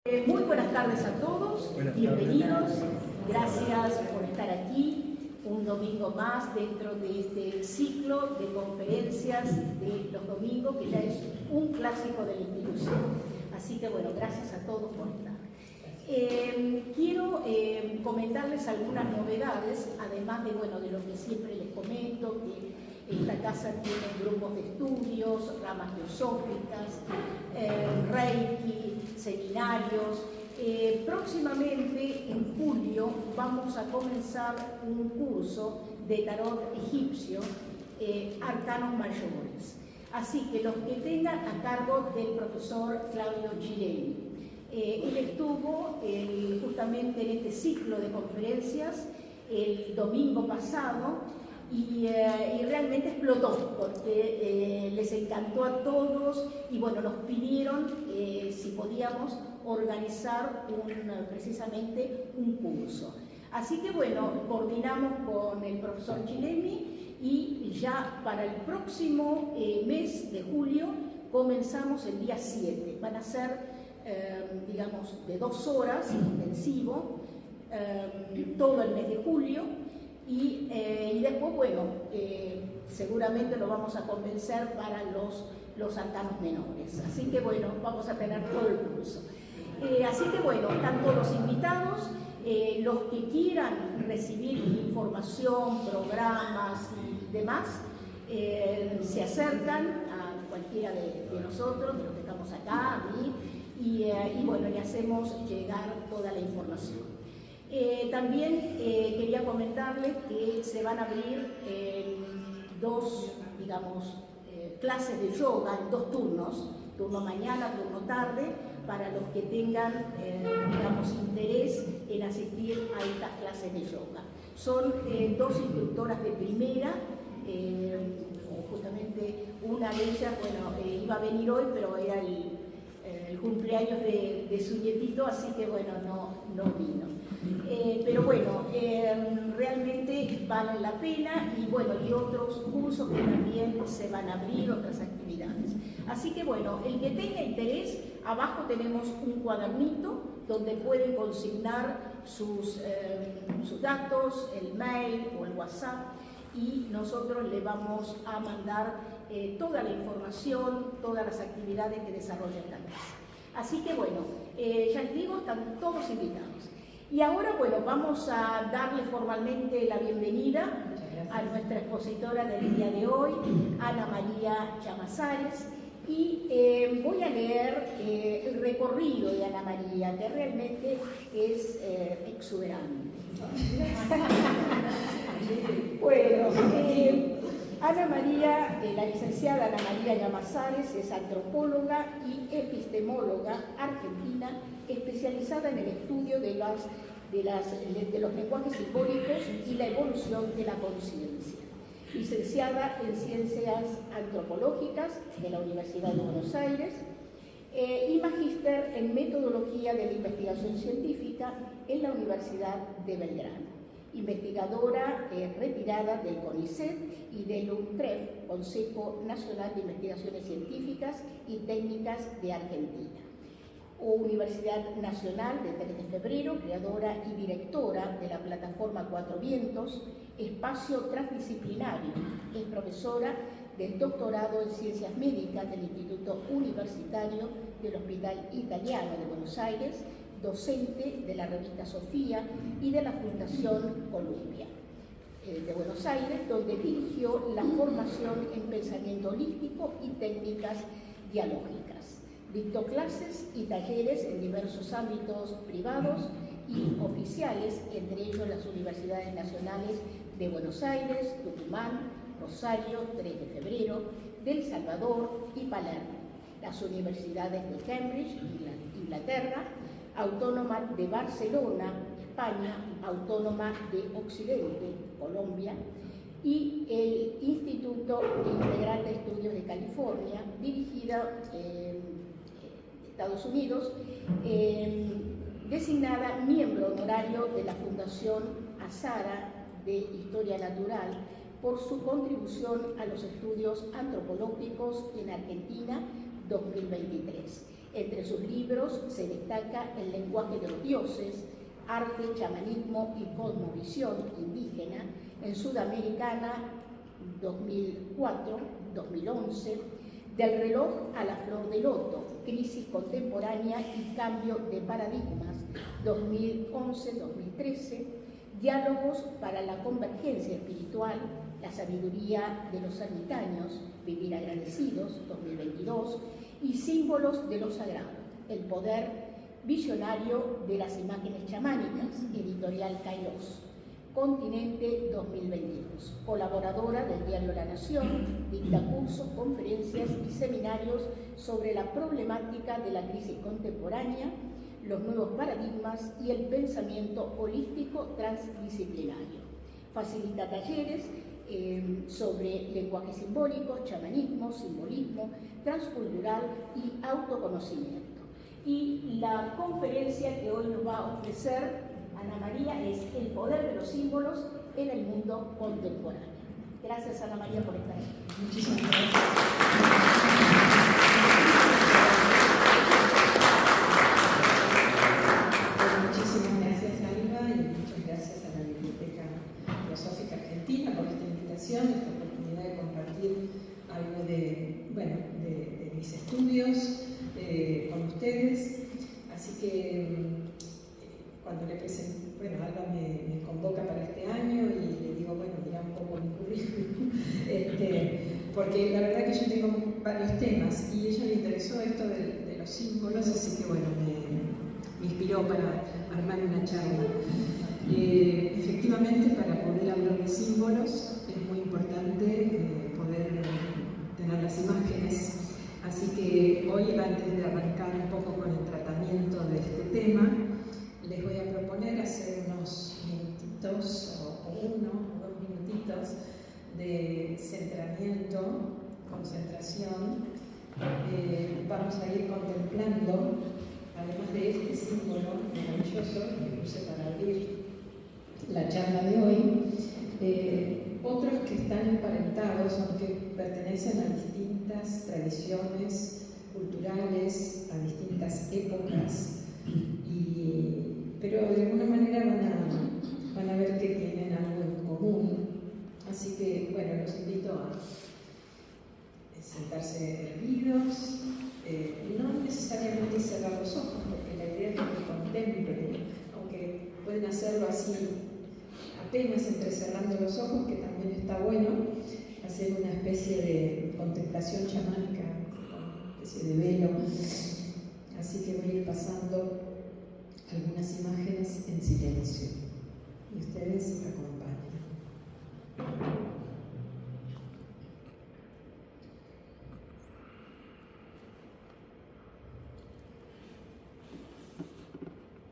Muy buenas tardes a todos, bienvenidos, gracias por estar aquí un domingo más dentro de este ciclo de conferencias de los domingos, que ya es un clásico de la institución. Así que bueno, gracias a todos por estar. Quiero comentarles algunas novedades, además de, bueno, de lo que siempre les comento, que esta casa tiene grupos de estudios, ramas teosóficas, reiki, seminarios. Próximamente, en julio, vamos a comenzar un curso de tarot egipcio, arcanos mayores. Así que los que tengan a cargo del profesor Claudio Girelli. Él estuvo justamente en este ciclo de conferencias el domingo pasado y realmente explotó porque les encantó a todos y bueno, nos pidieron si podíamos organizar precisamente un curso. Así que bueno, coordinamos con el profesor Girelli y ya para el próximo mes de julio comenzamos el día 7. Van a ser digamos, de 2 horas intensivo, todo el mes de julio, y después, bueno, seguramente lo vamos a convencer para los arcanos menores. Así que, bueno, vamos a tener todo el curso. Así que, bueno, están todos los invitados. Los que quieran recibir información, programas y demás, se acercan a cualquiera de nosotros, de los que estamos acá, a mí, y bueno, le hacemos llegar toda la información. También quería comentarles que se van a abrir 2, digamos, clases de yoga en 2 turnos, turno mañana, turno tarde, para los que tengan, digamos, interés en asistir a estas clases de yoga. Son 2 instructoras de primera, justamente una de ellas, bueno, iba a venir hoy, pero era el cumpleaños de su nietito, así que bueno, no vino. Pero bueno, realmente valen la pena y bueno, y otros cursos que también se van a abrir, otras actividades. Así que bueno, el que tenga interés, abajo tenemos un cuadernito donde pueden consignar sus datos, el mail o el WhatsApp, y nosotros le vamos a mandar toda la información, todas las actividades que desarrolla esta casa. Así que bueno, ya les digo, están todos invitados. Y ahora, bueno, vamos a darle formalmente la bienvenida a nuestra expositora del día de hoy, Ana María Llamazares, y voy a leer el recorrido de Ana María, que realmente es exuberante. Bueno, Ana María, la licenciada Ana María Llamazares es antropóloga y epistemóloga argentina especializada en el estudio de los lenguajes simbólicos y la evolución de la conciencia. Licenciada en Ciencias Antropológicas de la Universidad de Buenos Aires y magíster en Metodología de la Investigación Científica en la Universidad de Belgrano. Investigadora retirada del CONICET y del UNTREF, Consejo Nacional de Investigaciones Científicas y Técnicas de Argentina. Universidad Nacional de 3 de Febrero, creadora y directora de la plataforma Cuatro Vientos, espacio transdisciplinario. Es profesora del doctorado en Ciencias Médicas del Instituto Universitario del Hospital Italiano de Buenos Aires, docente de la revista Sofía y de la Fundación Columbia de Buenos Aires, donde dirigió la formación en pensamiento holístico y técnicas dialógicas. Dictó clases y talleres en diversos ámbitos privados y oficiales, entre ellos las universidades nacionales de Buenos Aires, Tucumán, Rosario, 3 de Febrero, del Salvador y Palermo, las universidades de Cambridge, Inglaterra, Autónoma de Barcelona, España, Autónoma de Occidente, Colombia, y el Instituto Integral de Estudios de California, dirigida de Estados Unidos, designada miembro honorario de la Fundación Azara de Historia Natural por su contribución a los estudios antropológicos en Argentina 2023. Entre sus libros se destaca El lenguaje de los dioses, Arte, chamanismo y cosmovisión indígena en Sudamericana 2004-2011, Del reloj a la flor de loto, crisis contemporánea y cambio de paradigmas 2011-2013, Diálogos para la convergencia espiritual, la sabiduría de los ermitaños, Vivir agradecidos 2022, y Símbolos de lo sagrado, el poder visionario de las imágenes chamánicas, editorial Kairos, Continente 2022. Colaboradora del diario La Nación, dicta cursos, conferencias y seminarios sobre la problemática de la crisis contemporánea, los nuevos paradigmas y el pensamiento holístico transdisciplinario. Facilita talleres sobre lenguaje simbólico, chamanismo, simbolismo, transcultural y autoconocimiento. Y la conferencia que hoy nos va a ofrecer Ana María es El poder de los símbolos en el mundo contemporáneo. Gracias, Ana María, por estar aquí. Muchísimas gracias. Muchísimas gracias, Alba, y muchas gracias a la Biblioteca Filosófica Argentina por esta invitación, esta oportunidad de compartir algo de mis estudios con ustedes. Así que cuando le presento, Alba me convoca para este año y le digo, mira un poco mi currículum, porque la verdad que yo tengo varios temas y a ella le interesó esto de los símbolos, así que me inspiró para armar una charla. Efectivamente, para poder hablar de símbolos es muy importante poder tener las imágenes, así que hoy, antes de arrancar un poco con el tratamiento de este tema, les voy a proponer hacer unos minutitos, o 1 o 2 minutitos de centramiento, concentración. Vamos a ir contemplando, además de este símbolo maravilloso que puse para abrir la charla de hoy, otros que están emparentados, aunque pertenecen a distintas tradiciones culturales, a distintas épocas, pero de alguna manera van a ver que tienen algo en común. Así que, los invito a sentarse erguidos, no necesariamente cerrar los ojos, porque la idea es que contemplen, aunque pueden hacerlo así, apenas entrecerrando los ojos, que también está bueno, hacer una especie de contemplación chamánica, una especie de velo. Así que voy a ir pasando algunas imágenes en silencio y ustedes acompañan.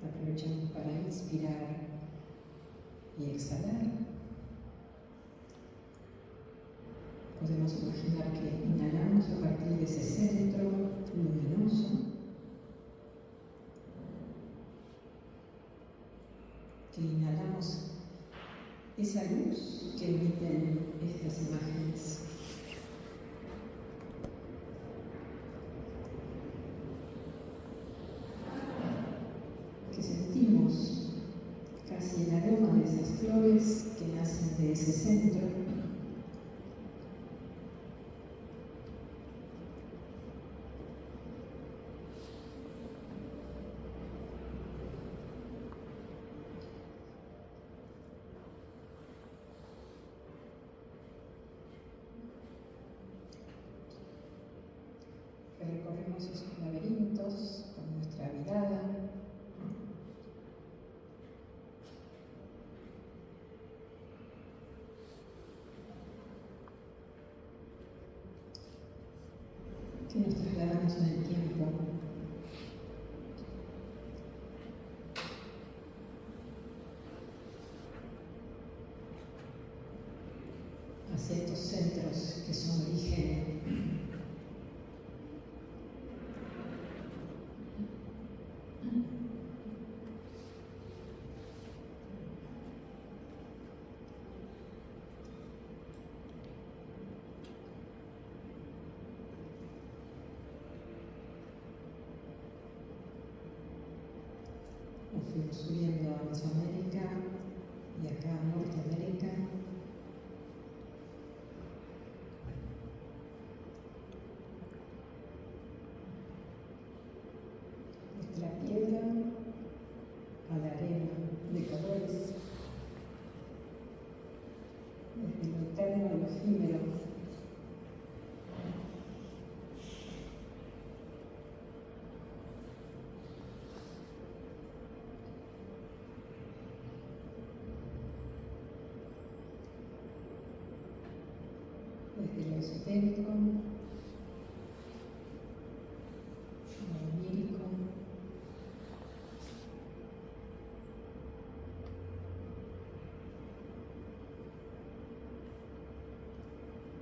Aprovechamos para inspirar y exhalar. Podemos imaginar que inhalamos a partir de ese centro luminoso. Que inhalamos esa luz que emiten estas imágenes. Que sentimos casi el aroma de esas flores que nacen de ese centro. Recorremos esos laberintos con nuestra mirada. Que nos trasladamos en el tiempo. Hacia estos centros que son origen. nos fuimos subiendo a Mesoamérica y acá a Norteamérica. La piedra a la arena de colores, desde lo eterno a lo efímero. Desde lo esotérico a lo onírico.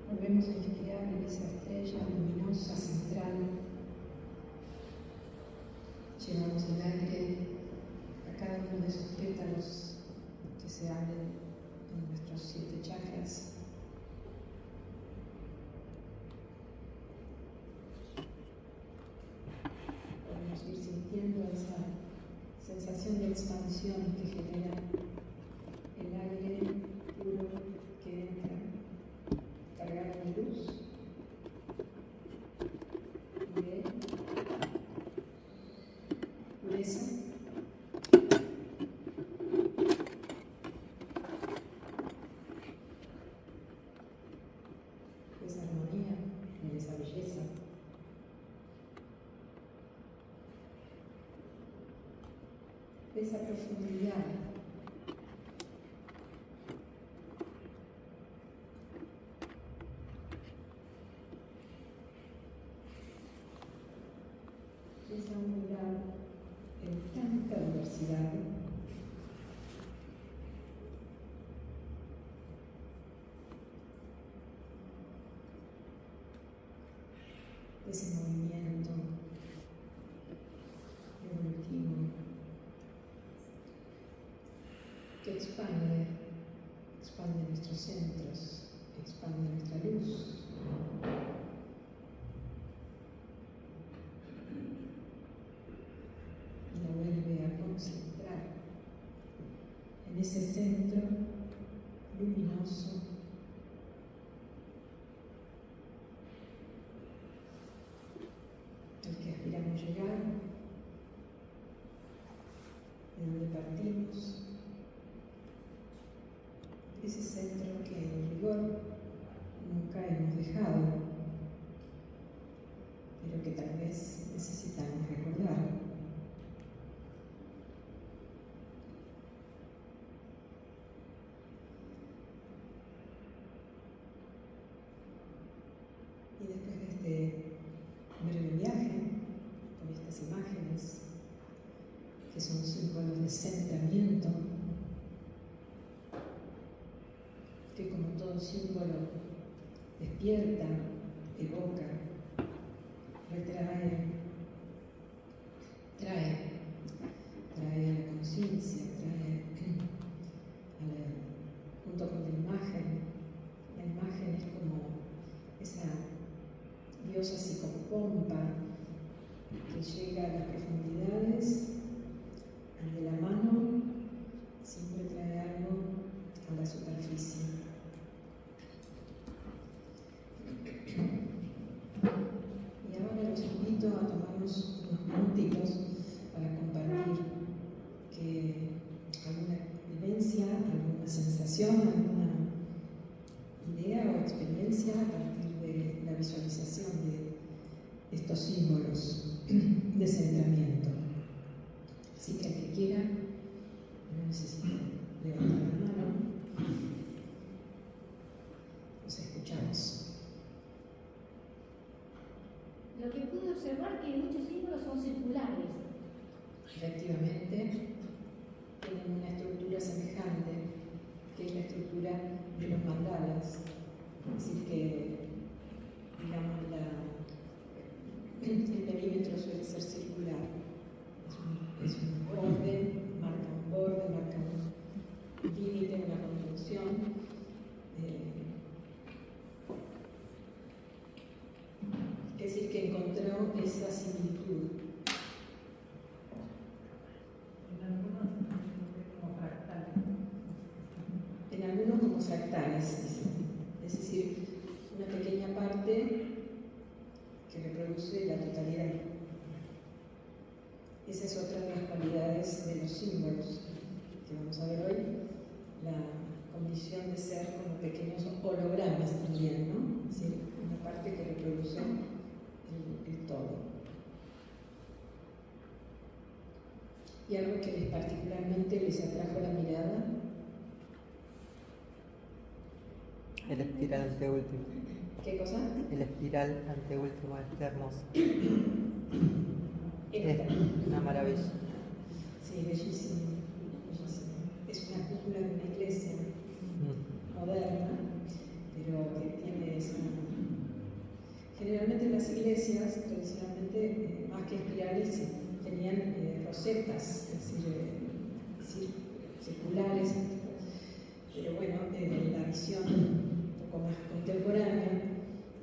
Volvemos a inspirar en esa estrella luminosa central. Llevamos el aire a cada uno de esos pétalos que se abren en nuestros 7 chakras. Podemos ir sintiendo esa sensación de expansión que genera el aire puro que entra, cargado de luz, de pureza, de esa armonía y de esa belleza. De esa profundidad. Esa unidad en tanta diversidad. Ese movimiento evolutivo que expande nuestros centros, expande nuestra luz. Y la vuelve a concentrar en ese centro luminoso al que aspiramos llegar, de donde partimos. Ese centro que en rigor nunca hemos dejado, pero que tal vez necesitamos recordar. Y después de este breve viaje con estas imágenes, que son símbolos de centramiento, que como todo símbolo despierta, evoca, retrae, trae a la conciencia, junto con la imagen. La imagen es como esa diosa psicopompa que llega a las profundidades, de la mano, siempre trae algo a la superficie. Y ahora los invito a tomarnos unos minutitos para compartir alguna vivencia, alguna sensación, alguna idea o experiencia a partir de la visualización de estos símbolos de centramiento. Así que el que quiera, no necesita levantar la mano. Nos escuchamos. Lo que pude observar es que muchos símbolos son circulares. Efectivamente, tienen una estructura semejante, que es la estructura de los mandalas. Es decir, que, digamos, el perímetro suele ser circular. Es un borde, marca un límite, una conjunción. Es decir, que encontró esa similitud. En fractales, es decir, una pequeña parte que reproduce la totalidad. Esa es otra de las cualidades de los símbolos que vamos a ver hoy, la condición de ser como pequeños hologramas también, ¿no? Es decir, una parte que reproduce el todo. Y algo que particularmente les atrajo la mirada. El espiral anteúltimo. ¿Qué cosa? El espiral anteúltimo, este hermoso. Esta. Es una maravilla. Sí, bellísimo, bellísimo. Es una cúpula de una iglesia moderna, pero que tiene esa... Generalmente las iglesias, tradicionalmente, más que espirales, tenían rosetas, es decir, circulares, pero bueno, la visión un poco más contemporánea,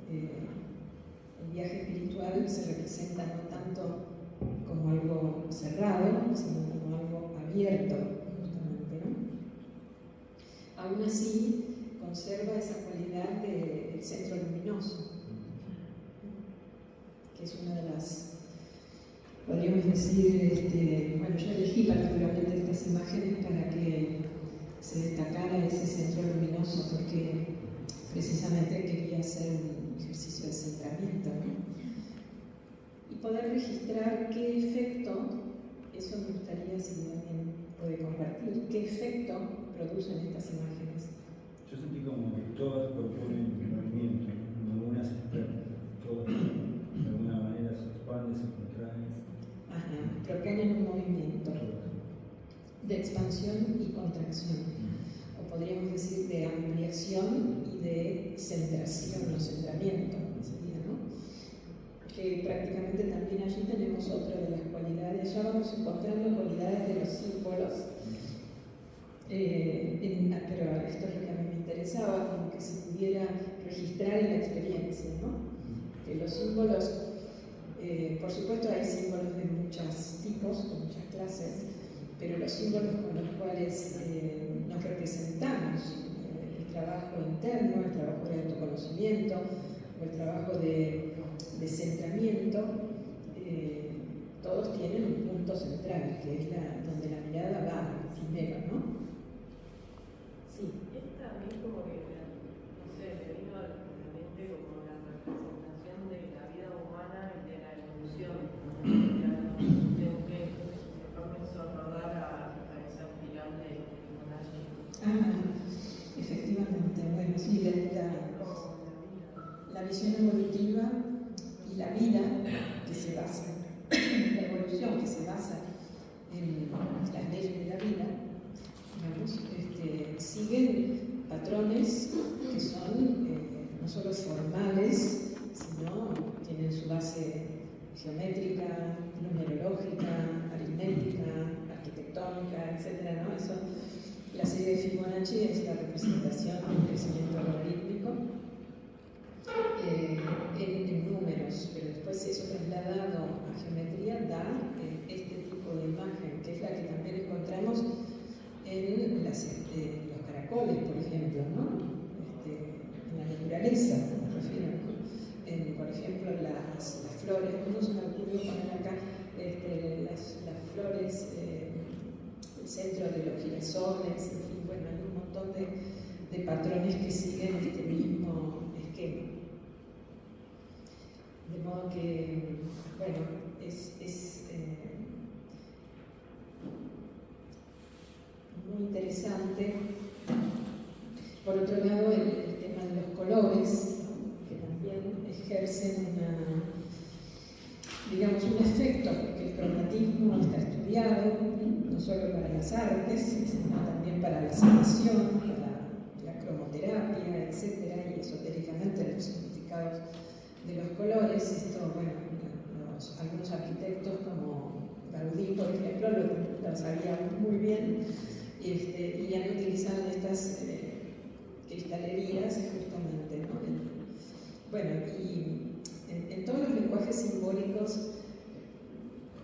el viaje espiritual se representa no tanto como algo cerrado, sino como algo abierto, justamente, ¿no? Aún así, conserva esa cualidad del centro luminoso, que es una de las, podríamos decir, bueno, yo elegí particularmente estas imágenes para que se destacara ese centro luminoso, porque precisamente quería hacer un ejercicio de centramiento, ¿no? Y poder registrar qué efecto, eso me gustaría si alguien puede compartir, qué efecto producen estas imágenes. Yo sentí como que todas proponen movimiento, ninguna se expresa, todas de alguna manera se expanden, se contraen. Ajá, proponen un movimiento de expansión y contracción, o podríamos decir de ampliación y de centración o centramiento, sería, ¿no? Que prácticamente también allí tenemos otra de las cualidades, ya vamos encontrando cualidades de los símbolos, pero esto es lo que a mí me interesaba, como que se pudiera registrar en la experiencia, ¿no? Que los símbolos, por supuesto hay símbolos de muchos tipos, de muchas clases, pero los símbolos con los cuales nos representamos, el trabajo interno, el trabajo de autoconocimiento, o el trabajo de centramiento, todos tienen un punto central, que es donde la mirada va primero, ¿no? Sí. Esta a mí como que, no sé, me vino a la mente como la representación de la vida humana y de la evolución. Tengo que me comenzó a acordar a esa espiral de Fibonacci. Efectivamente, bueno, sí, la visión evolutiva y la vida que se basa, la evolución que se basa en las leyes de la vida, digamos, siguen patrones que son no solo formales, sino tienen su base geométrica, numerológica, aritmética, arquitectónica, etc., ¿no? Eso, la serie de Fibonacci es la representación del crecimiento logarítmico en números, pero después eso trasladado a geometría da este tipo de imagen, que es la que también encontramos en los caracoles, por ejemplo, ¿no? En la naturaleza, me refiero, ¿no? Por ejemplo, las flores, no se me ocurrió poner acá las flores, el centro de los girasoles, en fin, bueno, hay un montón de patrones que siguen este mismo esquema. De modo que, bueno, es muy interesante. Por otro lado, el tema de los colores, que también ejercen digamos, un efecto, porque el cromatismo está estudiado, no solo para las artes, sino también para la sanación, para la cromoterapia, etc., y esotéricamente los significados de los colores. Esto, bueno, algunos arquitectos como Gaudí, por ejemplo, lo sabían muy bien, y han utilizado estas cristalerías justamente, ¿no? Bueno, y en todos los lenguajes simbólicos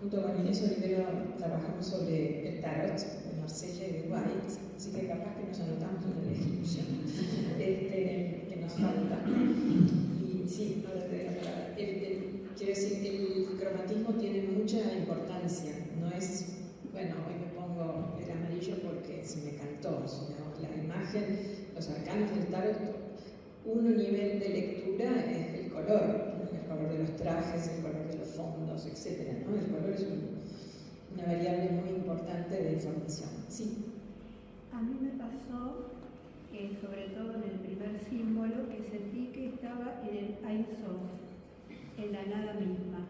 junto con Inés Olivero trabajamos sobre el tarot de Marsella y de White, así que capaz que nos anotamos en la descripción que nos falta. Y sí, ahora te doy la palabra. Quiero decir, el cromatismo tiene mucha importancia, no es, bueno, hoy me pongo el amarillo porque se me cantó, sino la imagen, los arcanos del tarot, un nivel de lectura es el color de los trajes, el color de los fondos, etc., ¿no? El color es una variable muy importante de información. Sí. A mí me pasó, sobre todo en el primer símbolo, que sentí que estaba en el Ein Sof, en la nada misma,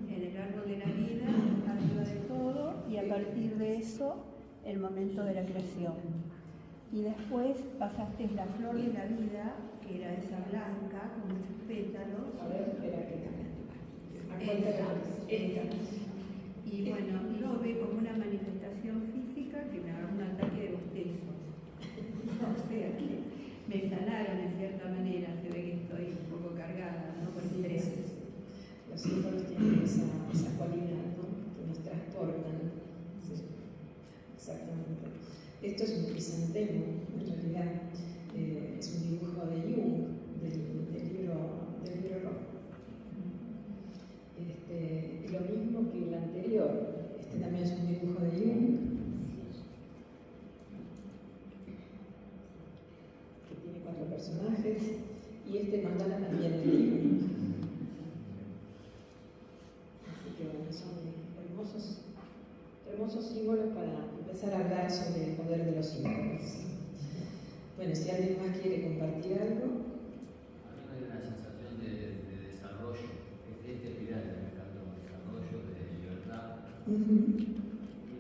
en el árbol de la vida, arriba de todo, y a partir de eso, el momento de la creación. Y después pasaste la flor de la vida, que era esa blanca, con muchos pétalos. A ver, espera que también. Y bueno, yo veo como una manifestación física que me agarró un ataque de bostezos. O sea que me sanaron en cierta manera, se ve que estoy un poco cargada, ¿no? Por estrés. Los símbolos tienen esa cualidad, ¿no? Que nos transportan. Sí, exactamente. Esto es un crisantemo, en realidad. Es un dibujo de Jung, del libro rojo. Lo mismo que el anterior. Este también es un dibujo de Jung, que tiene 4 personajes, y este mandala también es de Jung. Así que bueno, son hermosos símbolos para empezar a hablar sobre el poder de los símbolos. Bueno, si alguien más quiere compartir algo. A mí me da una sensación de desarrollo, este espiral me encantó, desarrollo, de libertad. Y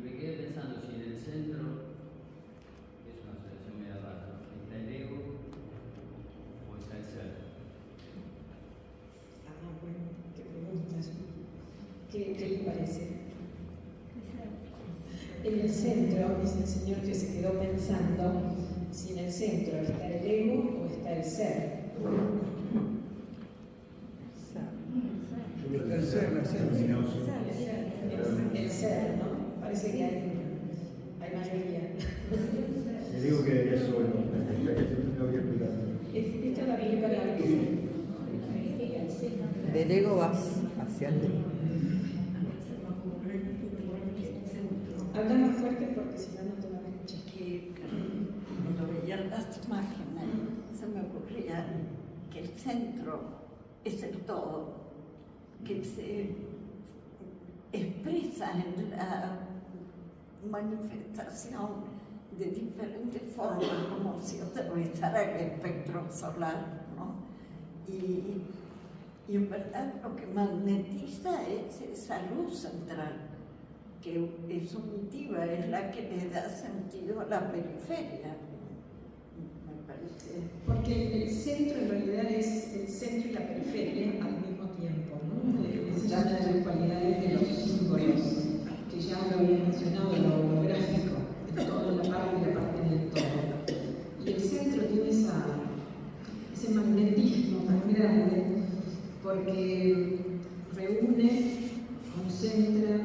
me quedé pensando si en el centro, es una sensación media rara, ¿no? ¿Está el ego o está el ser? Bueno, qué preguntas. ¿Qué le parece? En el centro, dice el señor que se quedó pensando si en el centro está el ego o está el ser. El ser, ¿no? Parece que hay mayoría. Le digo que debería solo, no que explicar. Esta es la película Del ego vas hacia el Habla más fuerte porque si no, no te van a escuchar. Que cuando veía las imágenes se me ocurría que el centro es el todo, que se expresa en la manifestación de diferentes formas, como si atravesara el espectro solar, ¿no? Y en verdad lo que magnetiza es esa luz central, que es unitiva, es la que le da sentido a la periferia, me parece. Porque el centro en realidad es el centro y la periferia al mismo tiempo, ¿no? Esa es una de las cualidades de los símbolos, que ya lo había mencionado, lo holográfico, el todo en la parte y la parte en el todo. Y el centro tiene ese magnetismo tan grande porque reúne, concentra,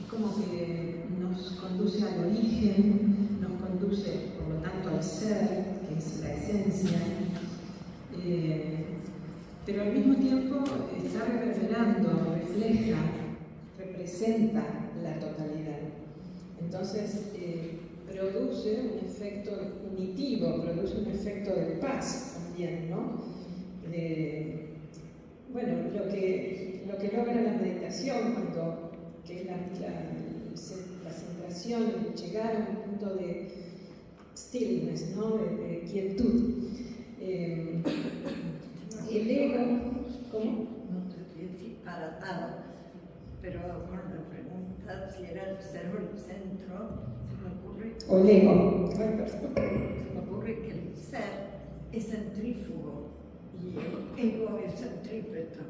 es como que nos conduce al origen, nos conduce por lo tanto al ser, que es la esencia, pero al mismo tiempo está reverberando, refleja, representa la totalidad. Entonces produce un efecto unitivo, produce un efecto de paz también, ¿no? Bueno, lo que logra la meditación, que es la centración, llegar a un punto de stillness, ¿no? de quietud. El ego, ¿cómo? No te estoy disparatada, pero con la pregunta si era el ser o el centro, se me ocurre. O el ego. Se me ocurre que el ser es centrífugo y el ego es centrípeto.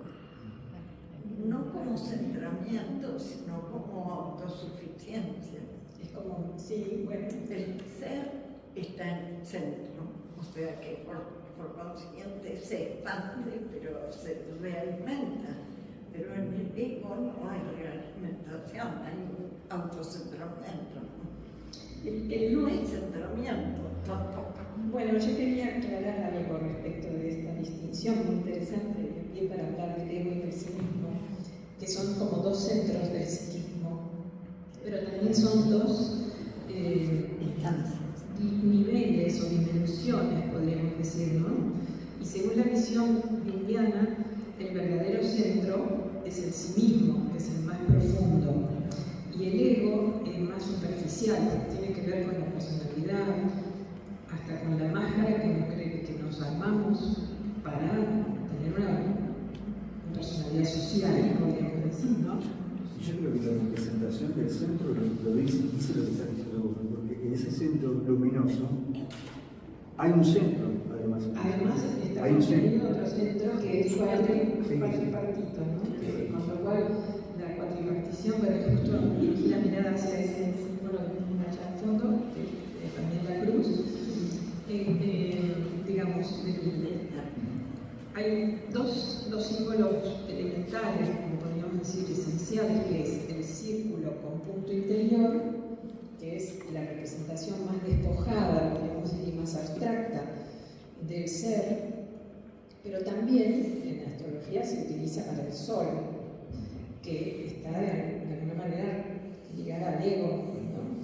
No como centramiento, sino como autosuficiencia. Es como, sí, bueno. El ser está en el centro, o sea que por consiguiente se expande, pero se realimenta. pero en el ego no hay realimentación, hay un autocentramiento. No hay centramiento tampoco. Bueno, yo quería aclarar algo respecto de esta distinción muy interesante que para hablar del ego y del psiquismo, que son como dos centros del psiquismo, pero también son dos niveles o dimensiones, podríamos decir, ¿no? Y según la visión junguiana, el verdadero centro es el sí mismo, que es el más profundo, y el ego es más superficial, tiene que ver con la personalidad, hasta con la máscara que nos armamos para tener una personalidad social, podríamos decir, ¿no? Y yo creo que la representación del centro lo dice lo que está diciendo vos, porque en ese centro luminoso hay un centro, además. Además, está hay un centro. otro centro que es cuatripartito, ¿no? Con lo cual, la cuatripartición, pero justo dirigí la mirada hacia ese símbolo que tenemos allá al fondo, que es también la cruz. Digamos, hay dos símbolos elementales, como podríamos decir, esenciales, que es el círculo con punto interior, que es la representación más despojada, podríamos decir, y más abstracta del ser, pero también en la astrología se utiliza para el sol, que está de alguna manera ligada al ego, ¿no?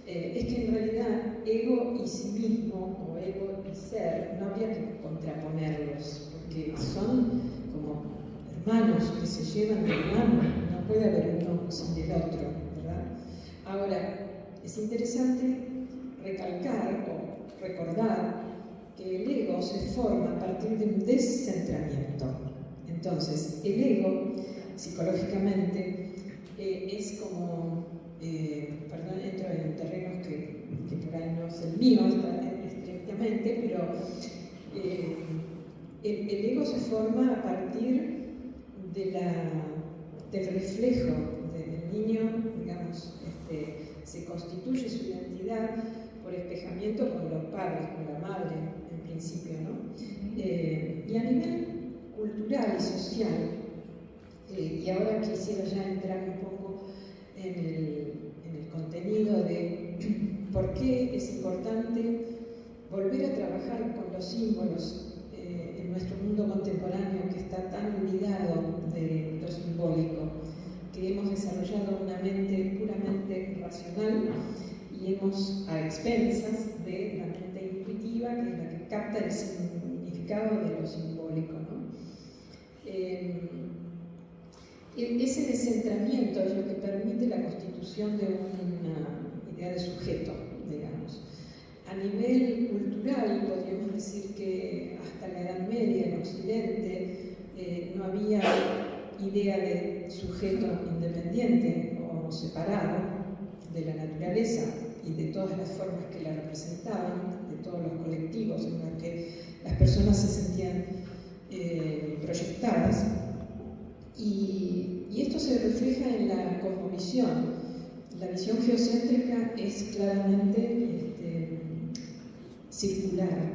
Es que en realidad ego y sí mismo, o ego y ser, no habría que contraponerlos, porque son como hermanos que se llevan de la mano, no puede haber uno sin el otro, ¿verdad? Ahora, es interesante recalcar o recordar que el ego se forma a partir de un descentramiento. Entonces, el ego, psicológicamente, es como, perdón, entro en terrenos que por ahí no es el mío estrictamente, pero el ego se forma a partir del reflejo del niño, digamos, se constituye su identidad por espejamiento con los padres, con la madre, en principio, ¿no? Y a nivel cultural y social, y ahora quisiera ya entrar un poco en el contenido de por qué es importante volver a trabajar con los símbolos en nuestro mundo contemporáneo que está tan ligado de lo simbólico, que hemos desarrollado una mente puramente racional y hemos a expensas de la mente intuitiva, que es la que capta el significado de lo simbólico, ¿no? Ese descentramiento es lo que permite la constitución de una idea de sujeto, digamos. A nivel cultural, podríamos decir que hasta la Edad Media en Occidente no había idea de sujeto independiente o separado de la naturaleza y de todas las formas que la representaban, de todos los colectivos en los que las personas se sentían proyectadas. Y esto se refleja en la cosmovisión. La visión geocéntrica es claramente circular.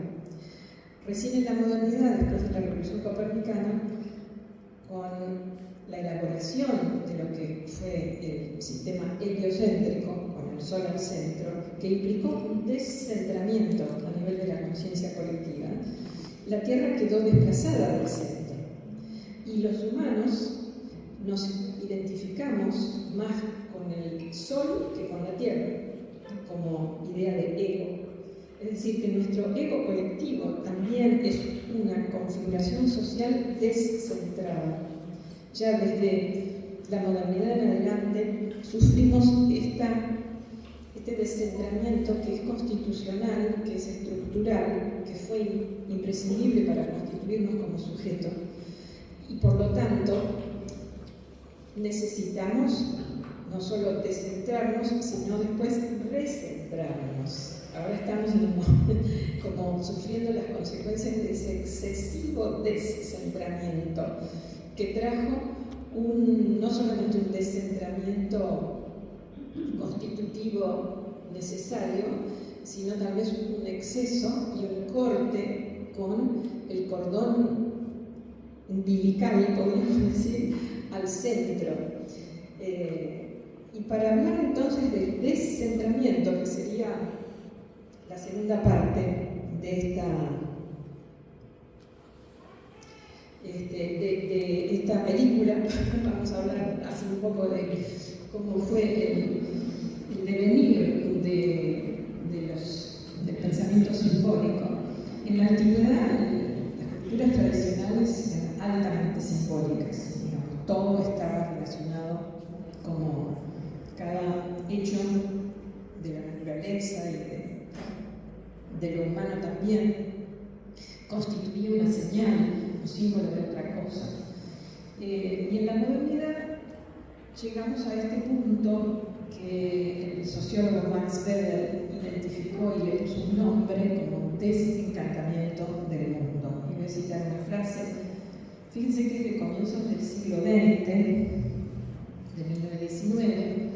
Recién en la modernidad, después de la Revolución Copernicana, con la elaboración de lo que fue el sistema heliocéntrico, con el Sol al centro, que implicó un descentramiento a nivel de la conciencia colectiva, la Tierra quedó desplazada del centro. Y los humanos nos identificamos más con el Sol que con la Tierra, como idea de ego. Es decir, que nuestro ego colectivo también es una configuración social descentrada. Ya desde la modernidad en adelante sufrimos este descentramiento que es constitucional, que es estructural, que fue imprescindible para constituirnos como sujetos. Y por lo tanto, necesitamos no solo descentrarnos, sino después recentrarnos. Ahora estamos como sufriendo las consecuencias de ese excesivo descentramiento que trajo no solamente un descentramiento constitutivo necesario, sino tal vez un exceso y un corte con el cordón umbilical, podríamos decir, al centro. Y para hablar entonces del descentramiento, que sería la segunda parte de esta película, vamos a hablar así un poco de cómo fue el devenir del pensamiento simbólico. En la antigüedad, las culturas tradicionales eran altamente simbólicas, digamos, todo estaba relacionado como cada hecho de la naturaleza y de lo humano también constituía una señal, un símbolo de otra cosa. Y en la modernidad llegamos a este punto que el sociólogo Max Weber identificó y le puso un nombre como desencantamiento del mundo. Y voy a citar una frase. Fíjense que es de comienzos del siglo XX, de 1919,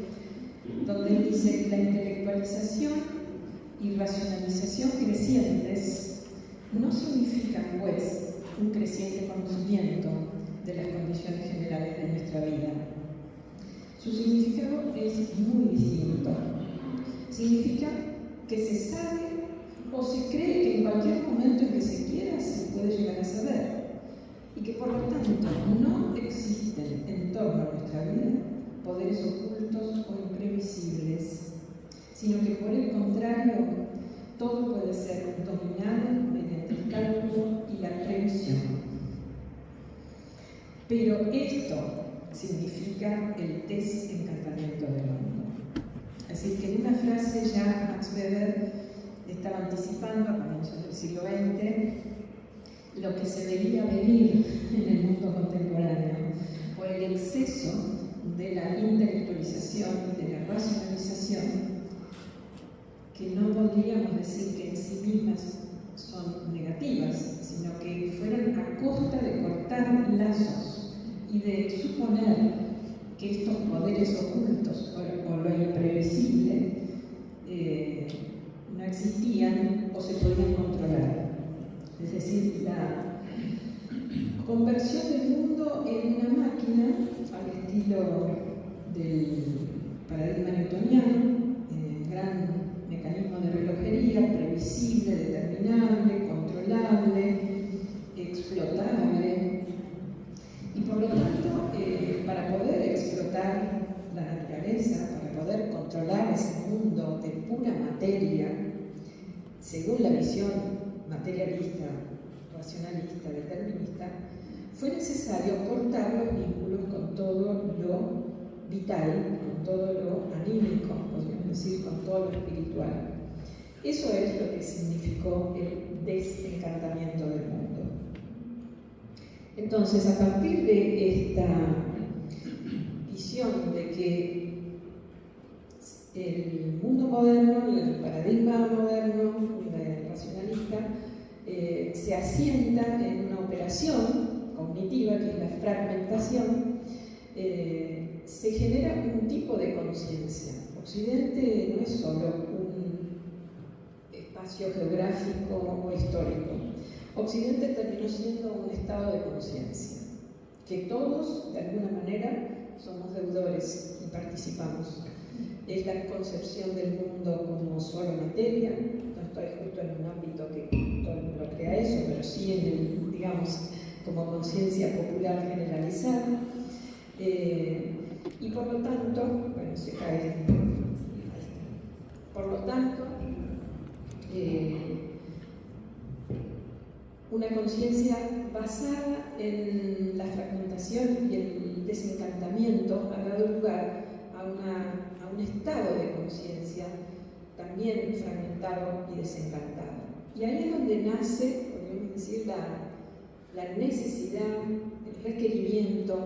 donde él dice: la intelectualización y racionalización crecientes no significan, pues, un creciente conocimiento de las condiciones generales de nuestra vida. Su significado es muy distinto. Significa que se sabe o se cree que en cualquier momento en que se quiera se puede llegar a saber, y que por lo tanto no existen en torno a nuestra vida poderes ocultos o imprevisibles, sino que por el contrario todo puede ser dominado mediante el cálculo y la previsión. Pero esto significa el desencantamiento del mundo. Así que en una frase ya Max Weber estaba anticipando a comienzos del siglo XX lo que se veía venir en el mundo contemporáneo por el exceso de la intelectualización y de la racionalización, que no podríamos decir que en sí mismas son negativas, sino que fueran a costa de cortar lazos y de suponer que estos poderes ocultos o lo imprevisible no existían o se podían controlar. Es decir, la conversión del mundo en una máquina al estilo del paradigma newtoniano, gran mecanismo de relojería, previsible, determinable, controlable, explotable. Y por lo tanto, para poder explotar la naturaleza, para poder controlar ese mundo de pura materia, según la visión materialista, racionalista, determinista, fue necesario cortar los vínculos con todo lo vital, con todo lo anímico, podríamos decir, con todo lo espiritual. Eso es lo que significó el desencantamiento del mundo. Entonces, a partir de esta visión de que el mundo moderno, el paradigma moderno, racionalista, se asienta en una operación cognitiva que es la fragmentación, se genera un tipo de conciencia. Occidente no es solo un espacio geográfico o histórico. Occidente terminó siendo un estado de conciencia, que todos, de alguna manera, somos deudores y participamos. Es la concepción del mundo como solo materia. No estoy justo en un ámbito que todo el mundo crea eso, pero sí en el, digamos, como conciencia popular generalizada. Y por lo tanto, bueno, se cae. Por lo tanto, una conciencia basada en la fragmentación y el desencantamiento ha dado lugar a un estado de conciencia también fragmentado y desencantado. Y ahí es donde nace, podríamos decir, la necesidad, el requerimiento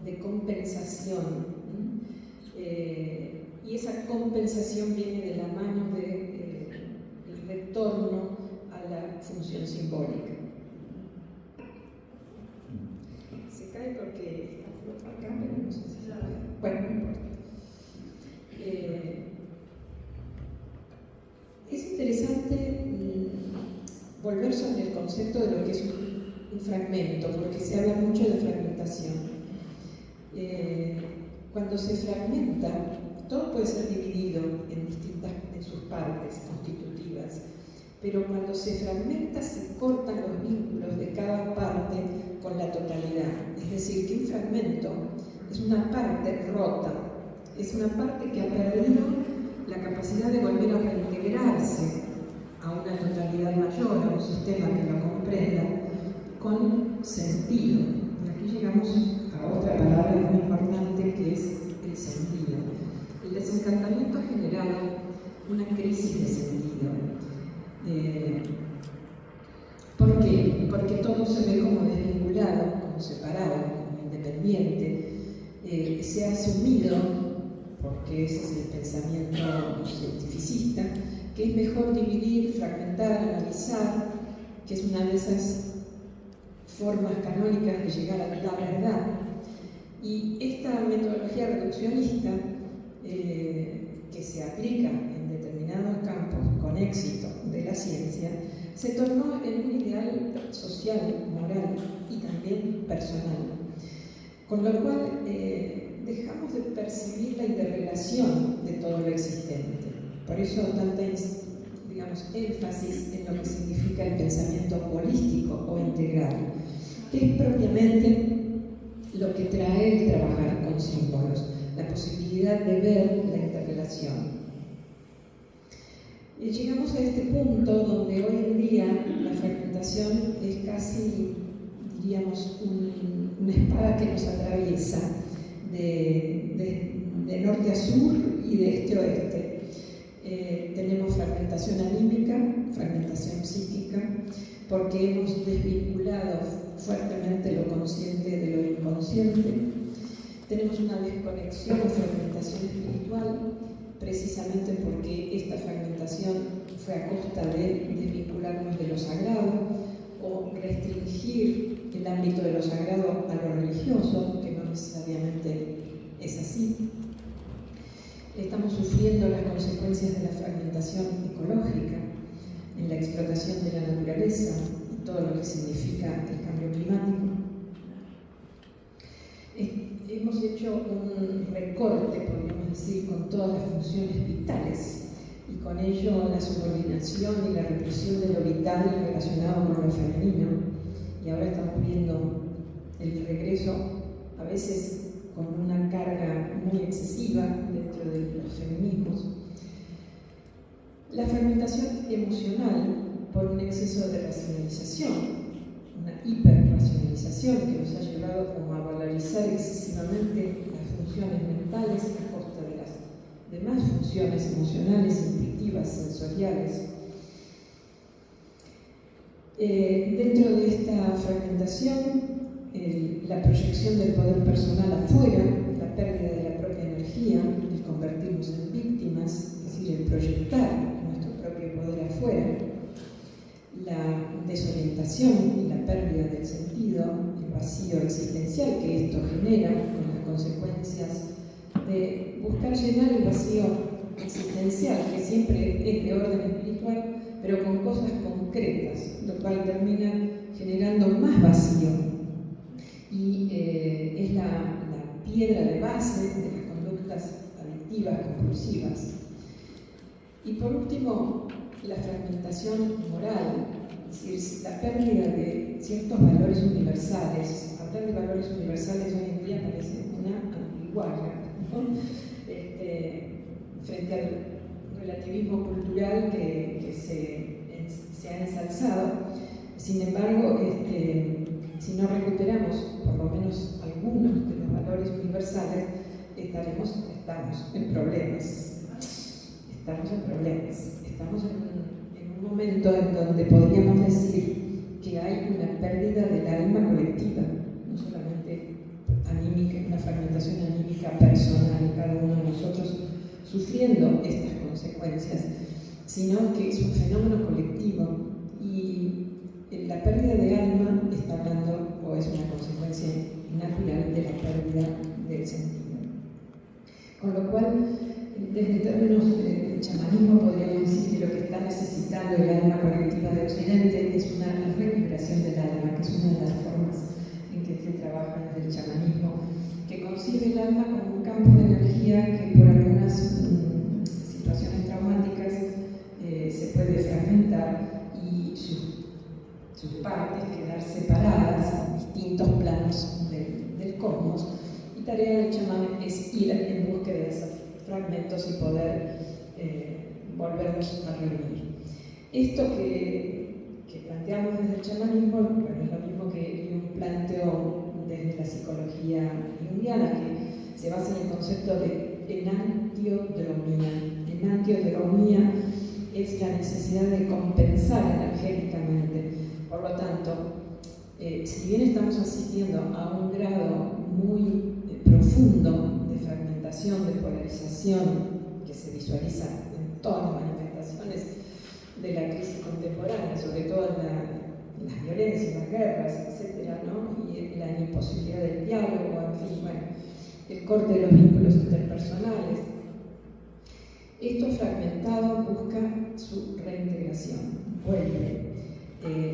de compensación. Y esa compensación viene de la mano del retorno a la función simbólica. Se cae porque está flojo acá, pero no sé si se puede. Bueno, no importa. Es interesante volver sobre el concepto de lo que es un fragmento, porque se habla mucho de fragmentación. Cuando se fragmenta, todo puede ser dividido en sus partes constitutivas, pero cuando se fragmenta se cortan los vínculos de cada parte con la totalidad. Es decir, que un fragmento es una parte rota, es una parte que ha perdido la capacidad de volver a reintegrarse a una totalidad mayor, a un sistema que lo comprenda, con sentido. Y aquí llegamos a otra palabra muy importante que es el sentido. El desencantamiento ha generado una crisis de sentido. ¿Por qué? Porque todo se ve como desvinculado, como separado, como independiente. Se ha asumido, porque ese es el pensamiento cientificista, que es mejor dividir, fragmentar, analizar, que es una de esas formas canónicas de llegar a la verdad. Y esta metodología reduccionista, que se aplica en determinados campos con éxito de la ciencia, se tornó en un ideal social, moral y también personal. Con lo cual dejamos de percibir la interrelación de todo lo existente. Por eso tanta, digamos, énfasis en lo que significa el pensamiento holístico o integral, que es propiamente lo que trae el trabajar con símbolos, la posibilidad de ver la interrelación. Y llegamos a este punto donde hoy en día la fragmentación es casi, diríamos, una espada que nos atraviesa de norte a sur y de este a oeste. Tenemos fragmentación anímica, fragmentación psíquica, porque hemos desvinculado fuertemente lo consciente de lo inconsciente. Tenemos una desconexión o fragmentación espiritual, precisamente porque esta fragmentación fue a costa de desvincularnos de lo sagrado o restringir el ámbito de lo sagrado a lo religioso, que no necesariamente es así. Estamos sufriendo las consecuencias de la fragmentación ecológica en la explotación de la naturaleza y todo lo que significa el cambio climático. Hemos hecho un recorte, podríamos decir, con todas las funciones vitales y con ello la subordinación y la represión de lo vital relacionado con lo femenino. Y ahora estamos viendo el regreso, a veces con una carga muy excesiva dentro de los feminismos. La fragmentación emocional por un exceso de racionalización, una hiperracionalización que nos ha llevado como a valorizar excesivamente las funciones mentales a costa de las demás funciones emocionales, intuitivas, sensoriales. Dentro de esta fragmentación, la proyección del poder personal afuera, la pérdida de la propia energía, el convertirnos en víctimas, es decir, el proyectar nuestro propio poder afuera, la desorientación y la pérdida del sentido, el vacío existencial que esto genera, con las consecuencias de buscar llenar el vacío existencial, que siempre es de orden espiritual, pero con cosas concretas, lo cual termina generando más vacío. Y es la piedra de base de las conductas adictivas, compulsivas. Y por último, la fragmentación moral, es decir, la pérdida de ciertos valores universales. Hablar de valores universales hoy en día parece una antiguaya, ¿no? Frente al relativismo cultural que se ha ensalzado. Sin embargo, si no recuperamos por lo menos algunos de los valores universales, estamos en problemas. Estamos en problemas. Estamos en un momento en donde podríamos decir que hay una pérdida del alma colectiva, no solamente anímica, una fragmentación anímica personal, cada uno de nosotros sufriendo estas consecuencias, sino que es un fenómeno colectivo y la pérdida de alma está hablando o es una consecuencia natural de la pérdida del sentido. Con lo cual, desde términos de chamanismo podríamos decir que lo que está necesitando el alma colectiva de Occidente es una recuperación del alma, que es una de las formas en que se trabaja desde el chamanismo que concibe el alma como un campo de energía que por algunas situaciones traumáticas se puede fragmentar y sus partes quedar separadas en distintos planos del cosmos. Y tarea del chamán es ir en búsqueda de esos fragmentos y poder volverlos a reunir. Esto que planteamos desde el chamanismo, bueno, es lo mismo que Jung planteó desde la psicología junguiana, que se basa en el concepto de enantiodromía. Enantiodromía es la necesidad de compensar energéticamente. Por lo tanto, si bien estamos asistiendo a un grado muy profundo de fragmentación, de polarización, que se visualiza en todas las manifestaciones de la crisis contemporánea, sobre todo en las violencias, las guerras, etcétera, ¿no? Y la imposibilidad del diálogo, en fin, bueno, el corte de los vínculos interpersonales. Esto fragmentado busca su reintegración, vuelve.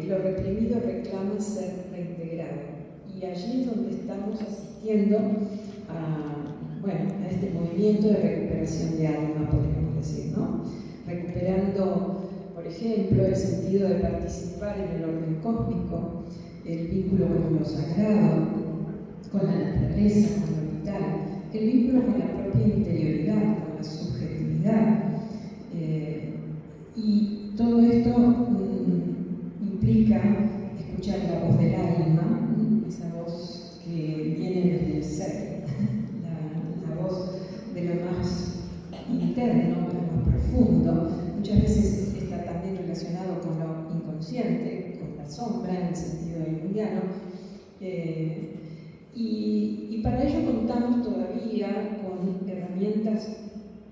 Lo reprimido reclama ser reintegrado. Y allí es donde estamos asistiendo a este movimiento de recuperación de alma, podríamos decir, ¿no? Recuperando, por ejemplo, el sentido de participar en el orden cósmico, el vínculo con lo sagrado, con la naturaleza, con lo vital, el vínculo con la propia interioridad, con la subjetividad. Y todo esto implica escuchar la voz del alma, esa voz que viene desde el ser, la voz de lo más interno, de lo más profundo. Muchas veces está también relacionado con lo inconsciente, con la sombra en el sentido junguiano. Y para ello contamos todavía con herramientas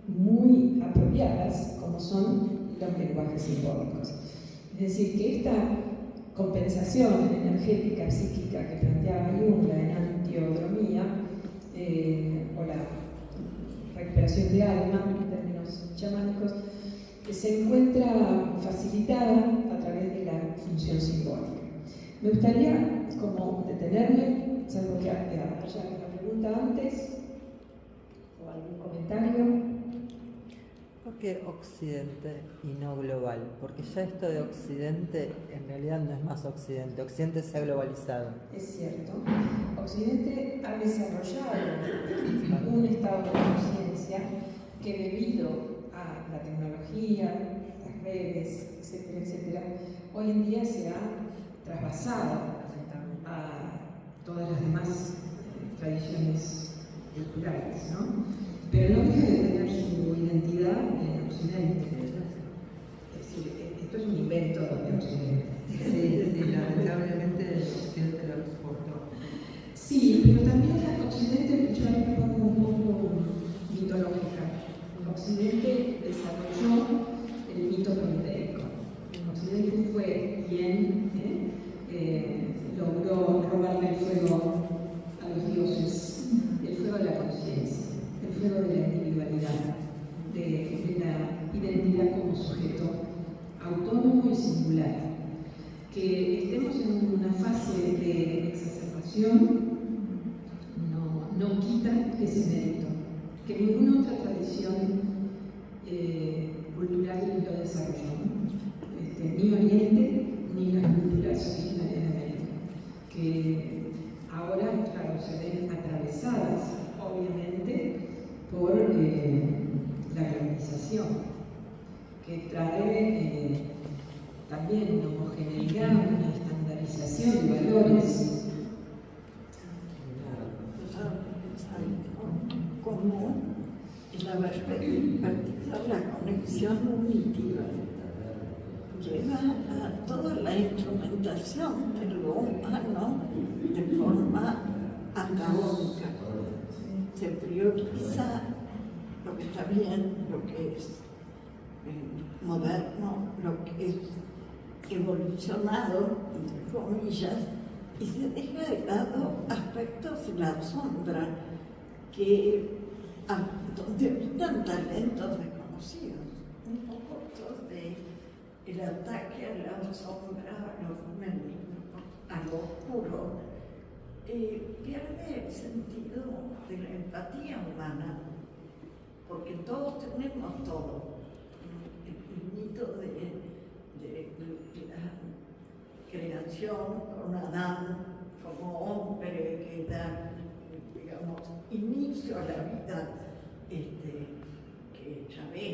muy apropiadas, como son los lenguajes simbólicos. Es decir, que esta compensación energética, psíquica que planteaba Jung, la enantiodromía, o la recuperación de alma en términos chamánicos, se encuentra facilitada a través de la función simbólica. Me gustaría como detenerme, salvo que haya una pregunta antes o algún comentario. ¿Por qué Occidente y no global? Porque ya esto de Occidente en realidad no es más Occidente, Occidente se ha globalizado. Es cierto, Occidente ha desarrollado un estado de conciencia que debido a la tecnología, las redes, etcétera, etcétera, hoy en día se ha trasvasado a todas las demás tradiciones culturales, ¿no? Pero no deja de tener su identidad en Occidente. Es decir, esto es un invento de Occidente. Sí, lamentablemente Occidente lo exportó. Sí, pero también Occidente, yo me pongo un poco mitológica. Occidente desarrolló el mito proteico. Occidente fue quien logró robarle el fuego a los dioses, el fuego de la conciencia, el fuego de la individualidad, de la identidad como sujeto autónomo y singular. Que estemos en una fase de exacerbación no quita ese mérito, que ninguna otra tradición cultural lo desarrolló, ni Oriente ni las culturas originarias de América, que ahora, claro, se ven atravesadas, obviamente, por la globalización, que trae también una homogeneidad, una estandarización de valores. Como la perspectiva, la conexión unitiva lleva a toda la instrumentación de lo humano de forma antagónica. Se prioriza lo que está bien, lo que es moderno, lo que es evolucionado, entre comillas, y se deja de lado aspectos de la sombra donde habitan talentos desconocidos, un poco el ataque a la sombra, a lo oscuro, pierde el sentido de la empatía humana, porque todos tenemos todo. El mito de la creación con Adán como hombre que da, digamos, inicio a la vida, que Yahvé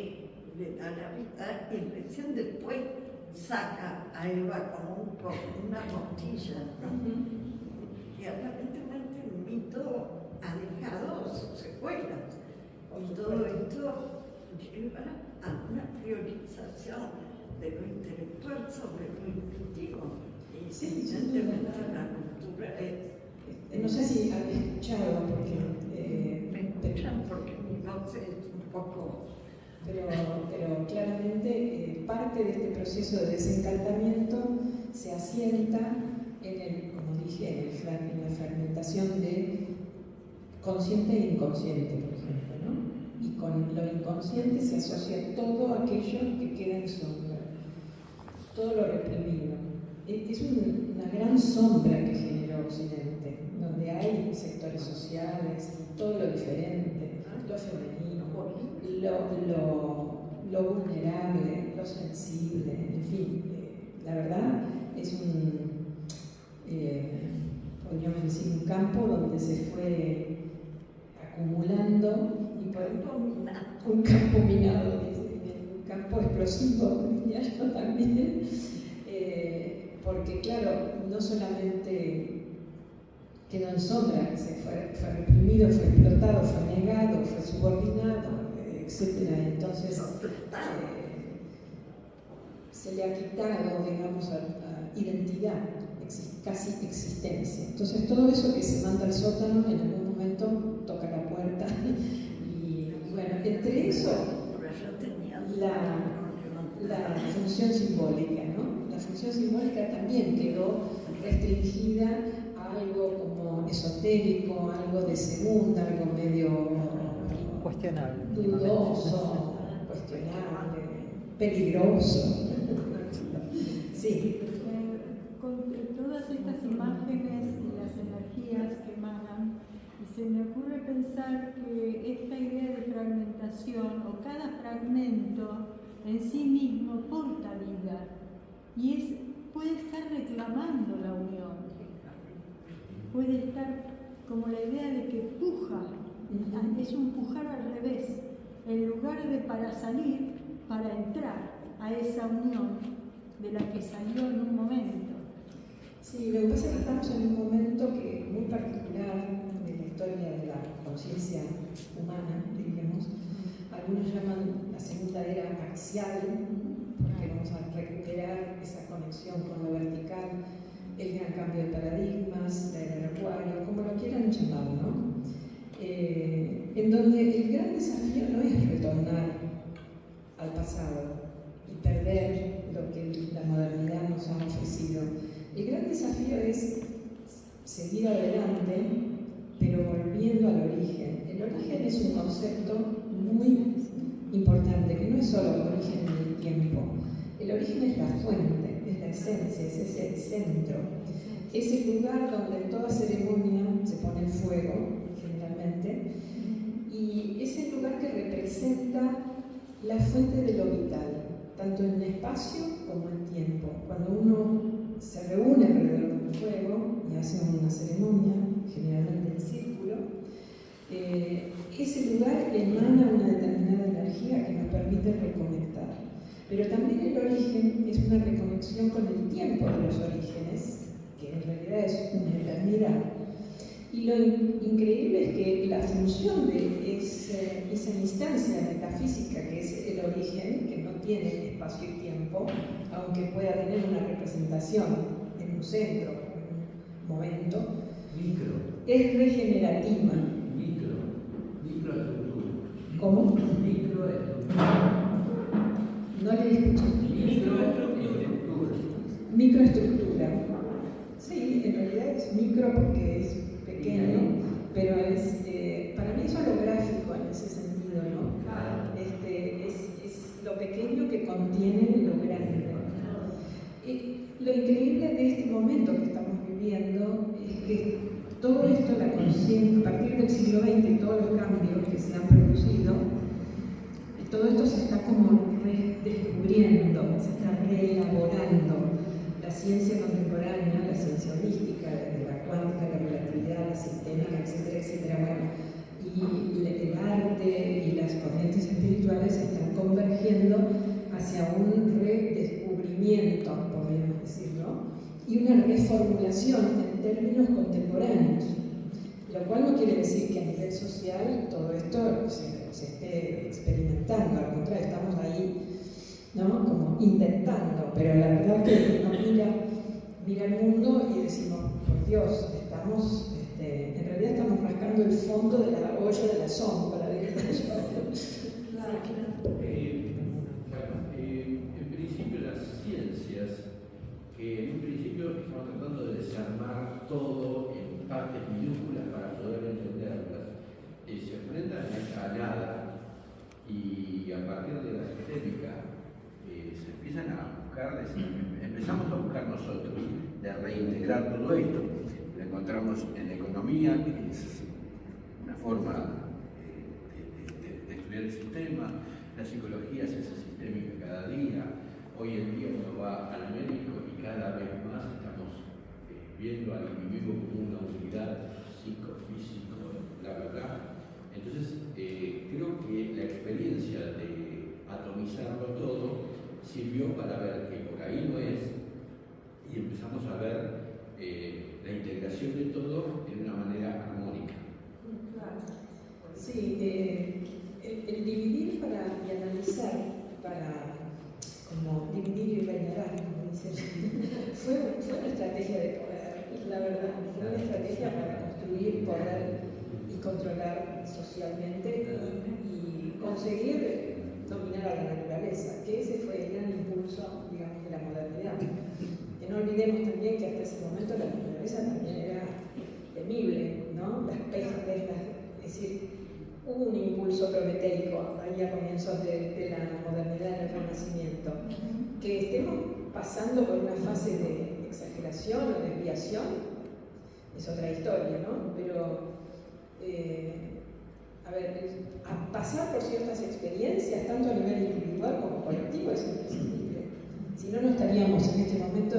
le da la vida y recién después saca a Eva como una costilla, ¿no? Y aparentemente el mito ha dejado sus secuelas. Y todo esto lleva a una priorización de lo intelectual sobre lo intuitivo. Y evidentemente la cultura es... No sé si han escuchado, porque... me escuchan porque mi voz es un poco... Pero claramente parte de este proceso de desencantamiento se asienta en el, como dije, en la fragmentación de consciente e inconsciente, por ejemplo, ¿no? Y con lo inconsciente se asocia todo aquello que queda en sombra, todo lo reprimido. Es una gran sombra que generó Occidente, donde hay sectores sociales, todo lo diferente, lo femenino, lo vulnerable, lo sensible, en fin, la verdad es podríamos decir, un campo donde se fue acumulando y por un campo minado, un campo explosivo, diría yo también, porque claro, no solamente quedó en sombra, fue reprimido, fue explotado, fue negado, fue subordinado, etc. Entonces se le ha quitado, digamos, a identidad, casi existencia. Entonces todo eso que se manda al sótano en algún momento toca la puerta y bueno, entre eso la función simbólica, ¿no? La función simbólica también quedó restringida a algo como esotérico, algo de segunda, algo medio cuestionable, dudoso, cuestionable, peligroso. Sí. Con todas estas imágenes y las energías que emanan, se me ocurre pensar que esta idea de fragmentación o cada fragmento en sí mismo porta vida y puede estar reclamando la unión, puede estar como la idea de que puja, es un pujar al revés, en lugar de para salir, para entrar a esa unión de la que salió en un momento. Sí, lo que pasa es que estamos en un momento que muy particular de la historia de la conciencia humana, diríamos. Algunos llaman la segunda era axial, porque vamos a recuperar esa conexión con lo vertical, el gran cambio de paradigmas, la era del acuario, como lo quieran llamar, ¿no? En donde el gran desafío no es retornar al pasado y perder lo que la modernidad nos ha ofrecido. El gran desafío es seguir adelante, pero volviendo al origen. El origen es un concepto muy importante, que no es solo el origen del tiempo. El origen es la fuente, es la esencia, es ese centro, ese lugar donde en toda ceremonia se pone el fuego, generalmente, y es el lugar que representa la fuente de lo vital, tanto en espacio como en tiempo. Cuando uno se reúne alrededor de un fuego y hace una ceremonia, generalmente en círculo, ese lugar emana una determinada energía que nos permite reconectar. Pero también el origen es una reconexión con el tiempo de los orígenes, que en realidad es una eternidad. Y lo increíble es que la función de esa instancia metafísica que es el origen, que no tiene espacio y tiempo, aunque pueda tener una representación en un centro, en un momento, es regenerativa. Microestructura. ¿Cómo? Microestructura. No le escuché. Microestructura. Microestructura. Sí, en realidad es micro porque es pequeño, pero para mí es holográfico en ese sentido, ¿no? Es lo pequeño que contiene lo grande. Lo increíble de este momento que estamos viviendo es que todo esto, la conciencia, a partir del siglo XX y todos los cambios que se han producido, todo esto se está como redescubriendo, se está reelaborando. La ciencia contemporánea, la ciencia holística, la cuántica, la relatividad, la sistémica, etcétera, etcétera, bueno, y el arte y las corrientes espirituales están convergiendo hacia un redescubrimiento, podríamos decirlo, y una reformulación en términos contemporáneos, lo cual no quiere decir que a nivel social todo esto se esté experimentando, al contrario, estamos ahí, ¿no? Como intentando, pero la verdad que uno mira el mundo y decimos, por Dios, estamos, en realidad estamos rascando el fondo de la olla de la sombra. En principio las ciencias, que en un principio estamos tratando de desarmar todo en partes minúsculas para poder entenderlas, se enfrentan a esta nada y a partir de la sistémica se empiezan a buscar, empezamos a buscar nosotros de reintegrar todo esto. Lo encontramos en la economía, que es una forma de estudiar el sistema. La psicología se hace sistémica cada día. Hoy en día uno va al médico y cada vez más estamos viendo al individuo como una unidad psicofísico, bla, bla, bla. Entonces, creo que la experiencia de atomizarlo todo sirvió para ver que por ahí no es, y empezamos a ver la integración de todo de una manera armónica. Sí, el dividir y analizar para como dividir y reinar, como dicen, fue una estrategia de poder, la verdad, fue una estrategia para construir poder y controlar socialmente y conseguir dominar a la naturaleza, que ese fue el gran impulso, digamos, de la modernidad. Que no olvidemos también que hasta ese momento la naturaleza también era temible, ¿no? Las pestes, es decir, hubo un impulso prometeico ahí a comienzos de la modernidad, del Renacimiento. Que estemos pasando por una fase de exageración o desviación es otra historia, ¿no? Pero, a ver, a pasar por ciertas experiencias, tanto a nivel individual como colectivo, es imprescindible. Si no, no estaríamos en este momento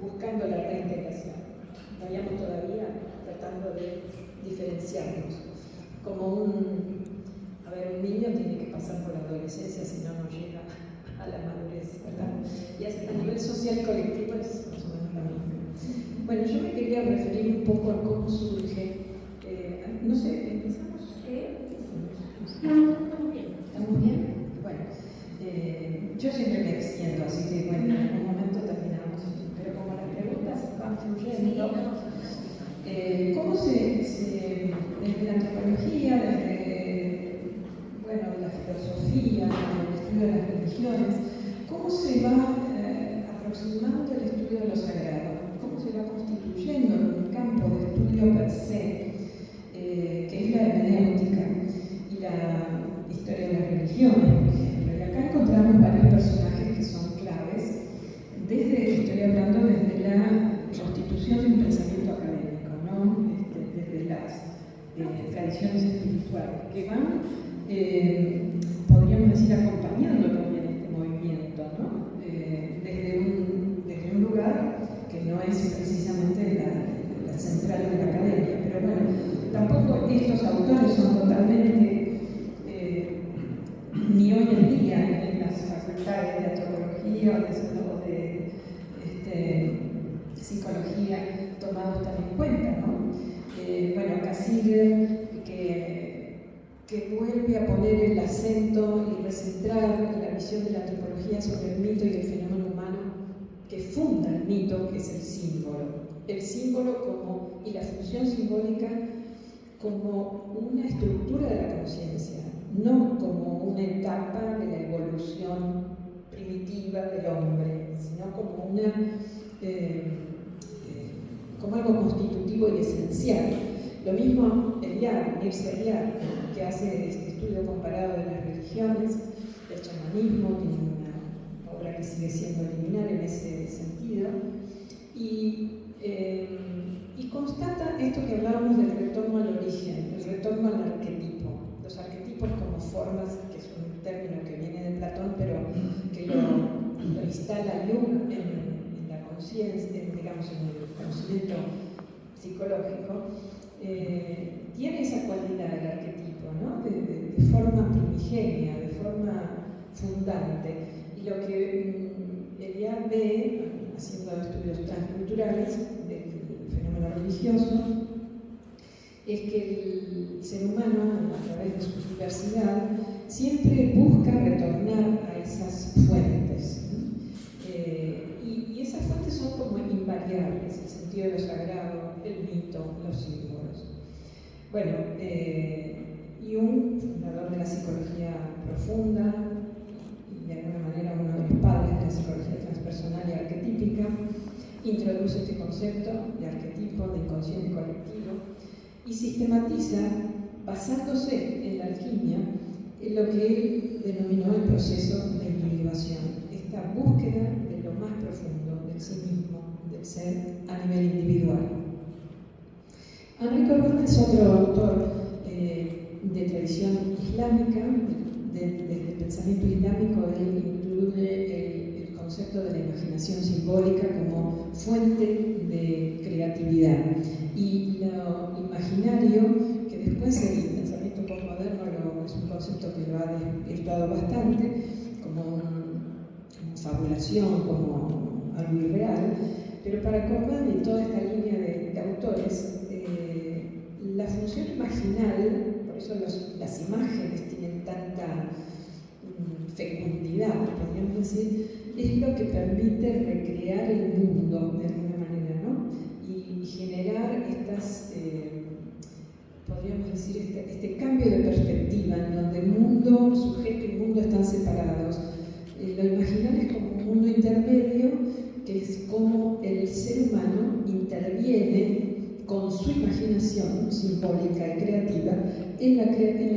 buscando la reintegración. Estaríamos todavía tratando de diferenciarnos. Como un niño tiene que pasar por la adolescencia, si no, no llega a la madurez, ¿verdad? Y a nivel social y colectivo es más o menos lo mismo. Bueno, yo me quería referir un poco a cómo surge, no sé, ¿empezamos? ¿Estamos bien? Bueno, yo siempre me extiendo, así que bueno, en algún momento terminamos, pero como las preguntas van fluyendo, ¿cómo desde la antropología, desde la filosofía, el estudio de las religiones, cómo se va aproximando el estudio de lo sagrado? ¿Cómo se va constituyendo en un campo de estudio per se, que es la hermenéutica y la historia de las religiones, por ejemplo? Y acá encontramos varios personajes que son claves, estoy hablando desde la constitución de un pensamiento académico, ¿no? Desde las tradiciones espirituales, que van, podríamos decir, acompañando también este movimiento, ¿no? Desde un lugar que no es precisamente la central de la academia, pero bueno, tampoco estos autores son totalmente, ni hoy en día en las facultades de antropología o de psicología tomados tan en cuenta, ¿no? Cassirer, que vuelve a poner el acento y recentrar la visión de la antropología sobre el mito y el fenómeno humano que funda el mito, que es el símbolo. El símbolo y la función simbólica como una estructura de la conciencia, no como una etapa de la evolución primitiva del hombre, sino como como algo constitutivo y esencial. Lo mismo Mircea Eliade, que hace este estudio comparado de las religiones, del chamanismo, tiene una obra que sigue siendo liminal en ese sentido, y constata esto que hablábamos instala Jung en la conciencia, digamos, en el conocimiento psicológico, tiene esa cualidad del arquetipo, ¿no? De forma primigenia, de forma fundante. Y lo que Eliade ve, haciendo estudios transculturales del fenómeno religioso, es que el ser humano, a través de su diversidad, siempre busca retornar a esas fuentes. Y esas fuentes son como invariables, el sentido de lo sagrado, el mito, los símbolos. Bueno, Jung, fundador de la psicología profunda, y de alguna manera uno de los padres de la psicología transpersonal y arquetípica, introduce este concepto de arquetipo, de inconsciente colectivo, y sistematiza, basándose en la alquimia, en lo que él denominó el proceso de individuación, esta búsqueda de lo más profundo del sí mismo, del ser a nivel individual. Henri Corbin es otro autor de tradición islámica. Desde el pensamiento islámico él incluye el concepto de la imaginación simbólica como fuente de creatividad. Y lo imaginario, que después el pensamiento postmoderno es un concepto que lo ha desvirtuado bastante, como fabulación, como algo irreal, pero para Corbin y toda esta línea de autores, la función imaginal, por eso las imágenes tienen tanta fecundidad, podríamos decir, es lo que permite recrear el mundo de alguna manera, ¿no? Y generar estas, podríamos decir, este cambio de perspectiva en donde mundo, sujeto y mundo están separados. Lo imaginario es como un mundo intermedio, que es como el ser humano interviene con su imaginación simbólica y creativa en la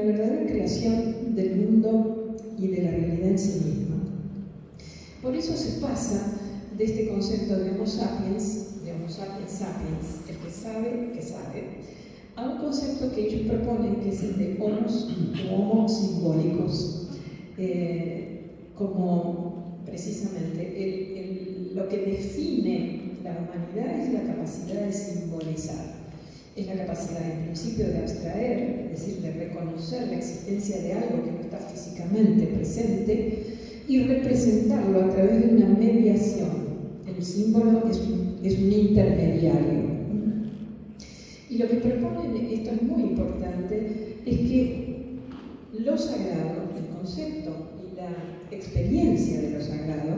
verdadera creación del mundo y de la realidad en sí misma. Por eso se pasa de este concepto de Homo sapiens sapiens, el que sabe, a un concepto que ellos proponen, que es el de homo simbólicos, como precisamente lo que define la humanidad es la capacidad de simbolizar, es la capacidad en principio de abstraer, es decir, de reconocer la existencia de algo que no está físicamente presente y representarlo a través de una mediación. El símbolo es un intermediario. Y lo que proponen, esto es muy importante, es que lo sagrado, el concepto y la experiencia de lo sagrado,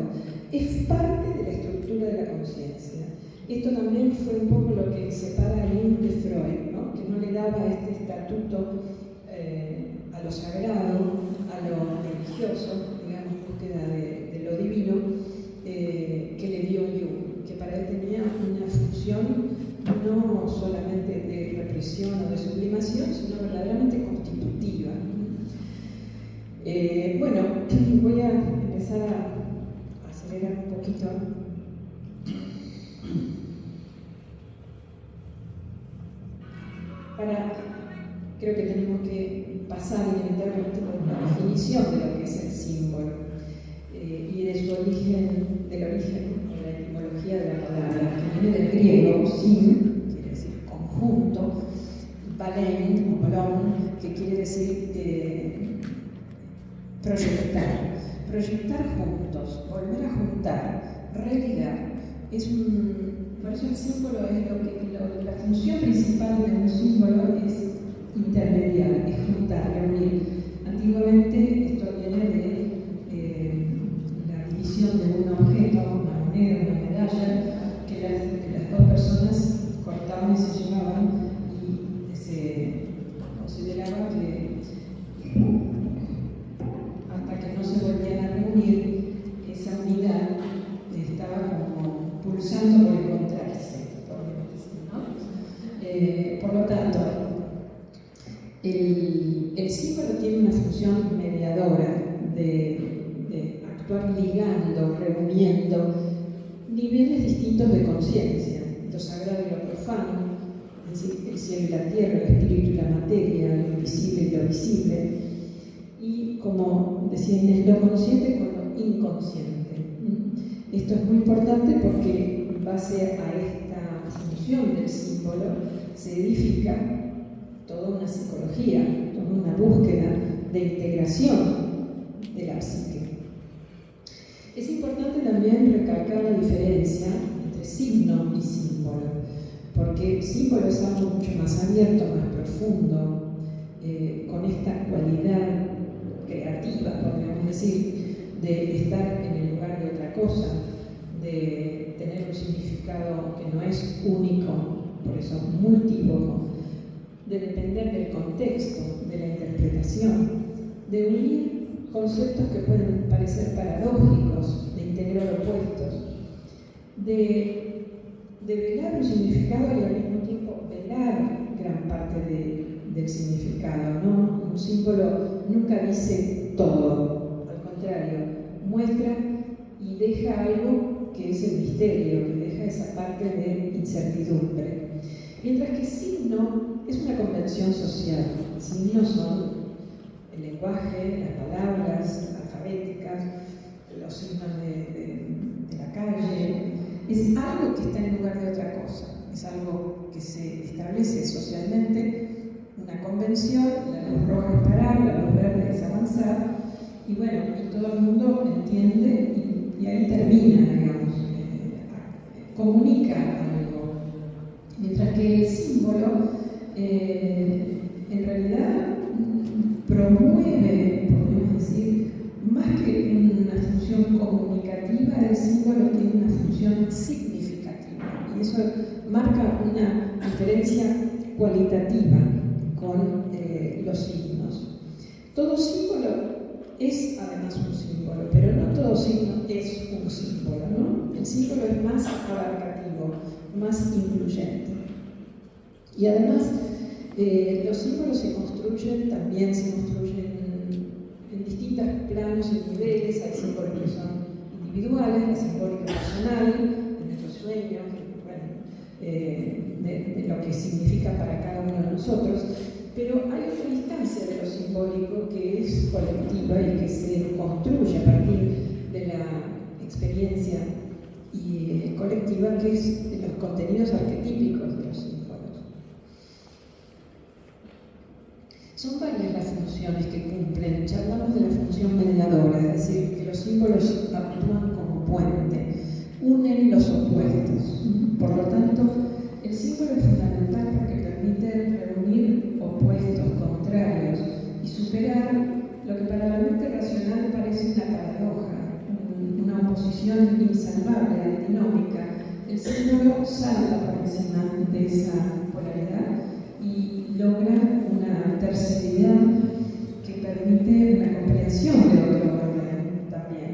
es parte de la estructura de la conciencia. Esto también fue un poco lo que separa a Jung de Freud, ¿no? Que no le daba este estatuto a lo sagrado, a lo religioso, digamos, búsqueda de lo divino, que le dio Jung, que para él tenía una función no solamente de represión o de sublimación, sino verdaderamente constitutiva. Bueno, voy a empezar a acelerar un poquito. Creo que tenemos que pasar inevitablemente por una definición de lo que es el símbolo y de su origen, del origen o la etimología de la palabra, que viene del griego, sim, quiere decir conjunto, balein o balón, que quiere decir proyectar juntos, volver a juntar, religar. Por eso el símbolo es la función principal de un símbolo es intermediar, es juntar, reunir. Antiguamente esto viene de la división de un objeto, una moneda, una medalla, que las dos personas cortaban y se llevaban, y se consideraba que hasta que no se volvían a reunir, esa unidad estaba como pulsando por encontrarse, ¿no? Por lo tanto, el símbolo tiene una función mediadora de actuar ligando, reuniendo niveles distintos de conciencia, lo sagrado y lo profano, es decir, el cielo y la tierra, el espíritu y la materia, lo invisible y lo visible, y como decía Inés, lo consciente con lo inconsciente. Esto es muy importante porque en base a esta función del símbolo se edifica toda una psicología, toda una búsqueda de integración de la psique. Es importante también recalcar la diferencia entre signo y símbolo, porque símbolo es algo mucho más abierto, más profundo, con esta cualidad creativa, podríamos decir, de estar en el lugar de otra cosa, de tener un significado que no es único, por eso multívoco, de depender del contexto, de la interpretación, de unir conceptos que pueden parecer paradójicos, de integrar opuestos, de velar un significado y al mismo tiempo velar gran parte del significado, ¿no? Un símbolo nunca dice todo, al contrario, muestra y deja algo que es el misterio, que deja esa parte de incertidumbre. Mientras que signo es una convención social. Signos son el lenguaje, las palabras alfabéticas, los signos de la calle. Es algo que está en lugar de otra cosa. Es algo que se establece socialmente, una convención, la luz roja es parar, la luz verde es avanzar, y bueno, y todo el mundo entiende y ahí termina, digamos, comunica algo. Mientras que el símbolo en realidad promueve, podemos decir, más que una función comunicativa, el símbolo tiene una función significativa, y eso marca una diferencia cualitativa con los signos. Todo símbolo es además un símbolo, pero no todo signo es un símbolo, ¿no? El símbolo es más abarcativo, más incluyente. Y además, los símbolos también se construyen en distintos planos y niveles. Hay símbolos que son individuales, la simbólica personal, de nuestros sueños, de lo que significa para cada uno de nosotros, pero hay otra instancia de lo simbólico que es colectiva y que se construye a partir de la experiencia colectiva, que es de los contenidos arquetípicos de los símbolos. Son varias las funciones que cumplen. Ya hablamos de la función mediadora, es decir, que los símbolos actúan como puente, unen los opuestos. Por lo tanto, el símbolo es fundamental porque permite reunir opuestos, contrarios, y superar lo que para la mente racional parece una paradoja, una oposición insalvable, antinómica. El símbolo salta por encima de esa polaridad y logra una terceridad que permite una comprensión de otro orden también.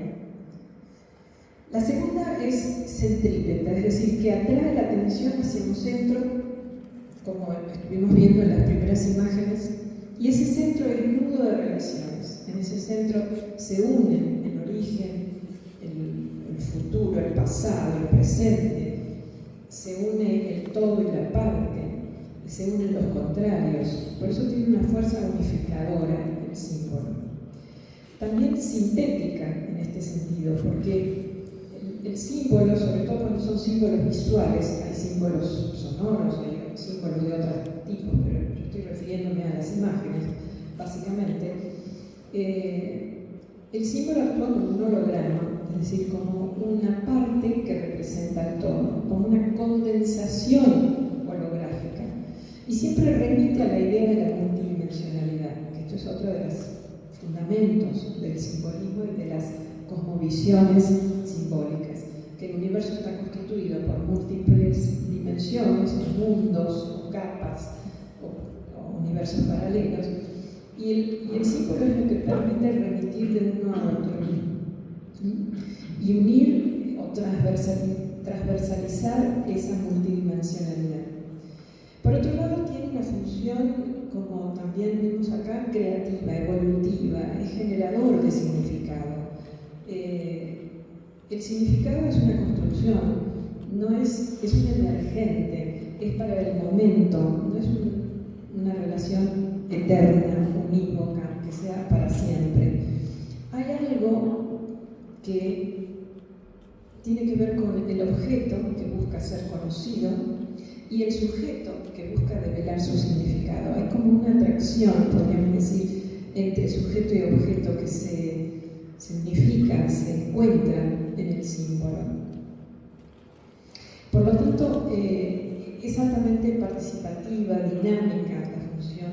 La segunda es centrípeta, es decir, que atrae la atención hacia un centro, como estuvimos viendo en las primeras imágenes, y ese centro es el nudo de relaciones. En ese centro se unen el origen, el futuro, el pasado, el presente, se une el todo y la parte, se unen los contrarios. Por eso tiene una fuerza unificadora el símbolo. También sintética en este sentido, porque el símbolo, sobre todo cuando son símbolos visuales, hay símbolos sonoros, hay símbolos de otros tipos, pero yo estoy refiriéndome a las imágenes, básicamente. El símbolo actúa como un holograma, es decir, como una parte que representa el todo, como una condensación holográfica. Y siempre remite a la idea de la multidimensionalidad, que esto es otro de los fundamentos del simbolismo y de las cosmovisiones simbólicas, que el universo está constituido por múltiples dimensiones, o mundos, o capas, o universos paralelos, y el símbolo es lo que permite remitir de uno a otro, y unir o transversalizar esa multidimensionalidad. Por otro lado, tiene una función, como también vimos acá, creativa, evolutiva, es generador de significado. El significado es una construcción, es un emergente, es para el momento, no es una relación eterna, unívoca, que sea para siempre. Hay algo que tiene que ver con el objeto que busca ser conocido y el sujeto que busca develar su significado. Hay como una atracción, podríamos decir, entre sujeto y objeto que se unifican, se encuentran en el símbolo. Por lo tanto, es altamente participativa, dinámica la función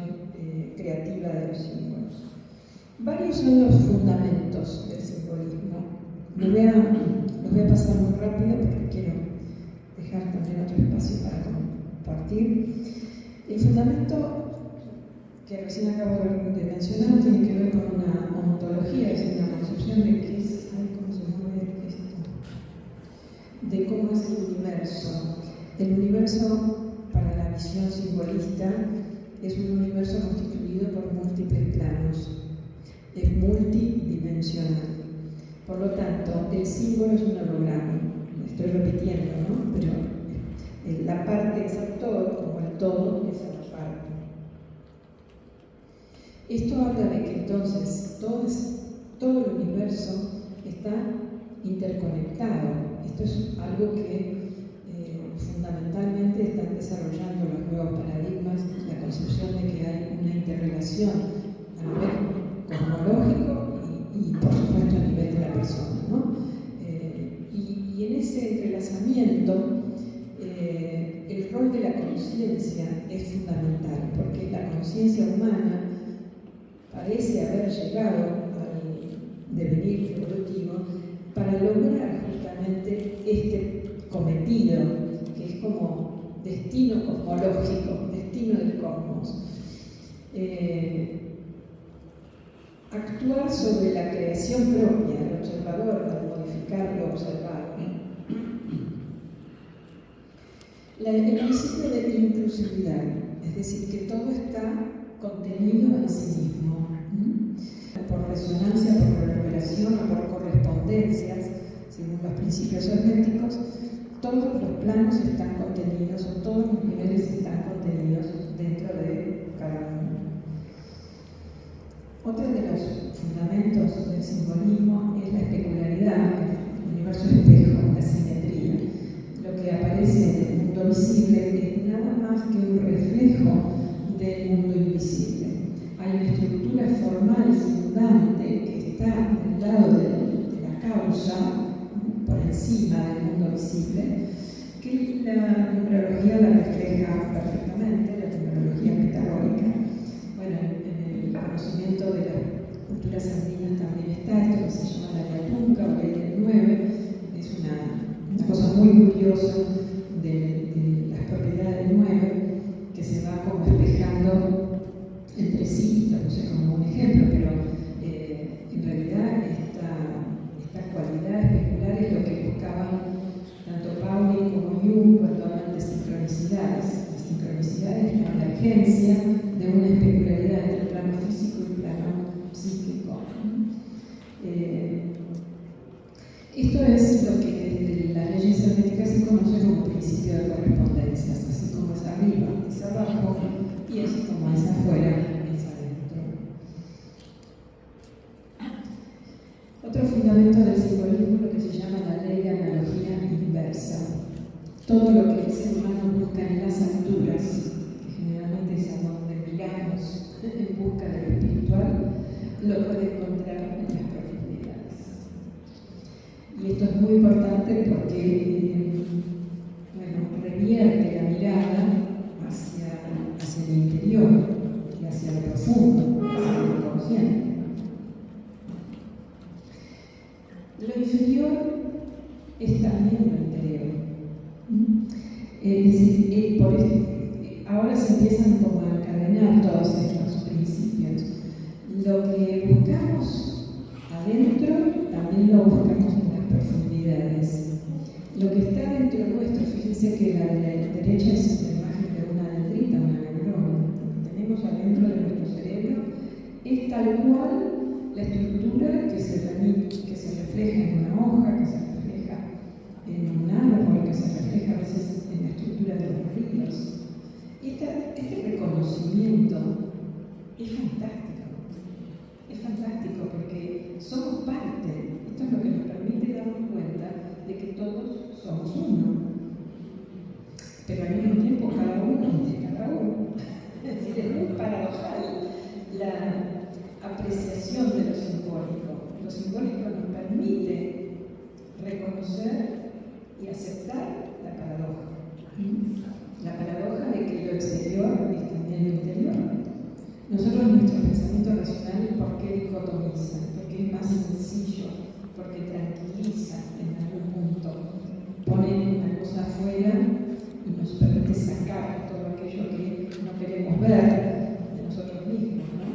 creativa de los símbolos. Varios son los fundamentos del simbolismo. Los voy a pasar muy rápido porque quiero dejar también otro espacio para compartir. El fundamento que recién acabo de mencionar tiene que ver con una ontología, es decir, una concepción de qué es, cómo se mueve esto, de cómo es el universo. El universo, para la visión simbolista, es un universo constituido por múltiples planos, es multidimensional. Por lo tanto, el símbolo es un holograma. Estoy repitiendo, ¿no? Pero la parte es el todo, como el todo es la parte. Esto habla de que entonces todo el universo está interconectado. Esto es algo que fundamentalmente están desarrollando los nuevos paradigmas, la concepción de que hay una interrelación a nivel cosmológico y por supuesto a nivel de la persona, ¿no? Y en ese entrelazamiento el rol de la conciencia es fundamental, porque la conciencia humana parece haber llegado al devenir evolutivo para lograr justamente este cometido, que es como destino cosmológico, destino del cosmos. Actuar sobre la creación propia del observador, al modificar lo observado. El principio de inclusividad, es decir, que todo está contenido en sí mismo, por resonancia, por reverberación o por correspondencias, según los principios herméticos, todos los planos están contenidos o todos los niveles están contenidos dentro de cada uno. Otro de los fundamentos del simbolismo es la especularidad, el universo espejo, la simetría. Lo que aparece en el mundo visible es nada más que un reflejo del mundo invisible. Hay una estructura formal fundante que está del lado de la causa, por encima del mundo visible, que la numerología la refleja perfectamente, la numerología pitagórica. Bueno, en el conocimiento de las culturas andinas también está esto que se llama la Yatunca o ley del 9, es una cosa muy curiosa de las propiedades del 9 que se va como espejando entre sí, no sé, como un ejemplo, pero en realidad esta cualidad especular es lo que buscaban tanto Pauling como Jung cuando hablan de sincronicidades. La sincronicidad es la emergencia de una especularidad entre el plano físico y el plano psíquico. Esto es lo que desde las leyes herméticas se conoce como principio de correspondencias, así como es arriba, es abajo, y así como es afuera, es adentro. Otro fundamento del simbolismo es lo que se llama la ley de analogía inversa. Todo lo que el ser humano busca en las alturas, que generalmente es a donde miramos en busca de lo espiritual, lo puede encontrar en las profundidades. Y esto es muy importante porque revierte la mirada hacia el interior y hacia lo profundo, hacia lo inconsciente. Lo inferior es también lo interior. Es decir, ahora se empiezan como a encadenar todos estos principios. Lo que buscamos adentro también lo buscamos en las profundidades. Lo que está dentro nuestro, fíjense que la de la derecha es la imagen de una dendrita, una neurona. Lo que tenemos adentro de nuestro cerebro es tal cual la estructura que se refleja en una hoja, que se refleja en un árbol, que se refleja a veces en la estructura de los ríos. Este reconocimiento es fantástico porque somos parte. Esto es lo que nos permite darnos cuenta de que todo tabú. Es decir, es muy paradojal la apreciación de lo simbólico. Lo simbólico nos permite reconocer y aceptar la paradoja. La paradoja de que lo exterior es también lo interior. Nosotros, nuestro pensamiento racional, ¿por qué dicotomiza? Porque es más sencillo, porque tranquiliza en algún punto. Pone una cosa afuera y nos permite sacar todo aquello que no queremos ver de nosotros mismos, ¿no?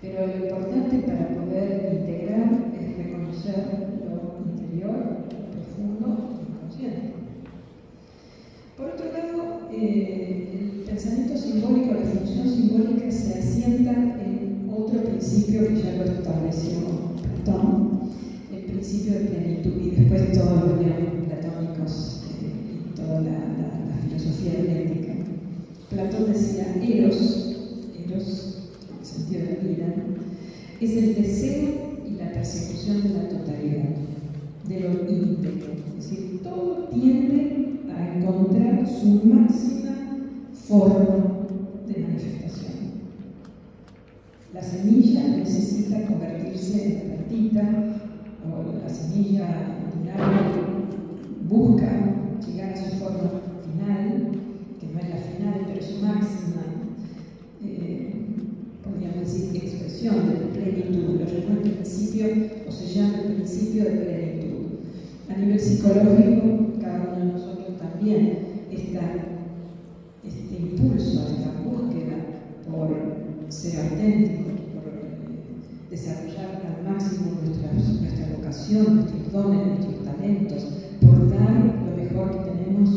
Pero lo importante para poder integrar es reconocer lo interior, lo profundo, lo inconsciente. Por otro lado, el pensamiento simbólico, la función simbólica se asienta en otro principio que ya lo estableció Platón, el principio de plenitud, y después todos los neoplatónicos y toda la filosofía helénica. Platón decía, Eros, en el sentido de la vida, es el deseo y la persecución de la totalidad, de lo íntegro. Es decir, todo tiende a encontrar su máxima forma de manifestación. La semilla necesita convertirse en plantita, o la semilla en un árbol busca llegar a su forma final, que no es la final, pero es su máxima, podríamos decir, expresión de plenitud. Lo llama el principio, o se llama el principio de plenitud. A nivel psicológico, cada uno de nosotros también está este impulso, esta búsqueda por ser auténtico, por desarrollar al máximo nuestra vocación, nuestros dones, nuestros talentos, por dar lo mejor que tenemos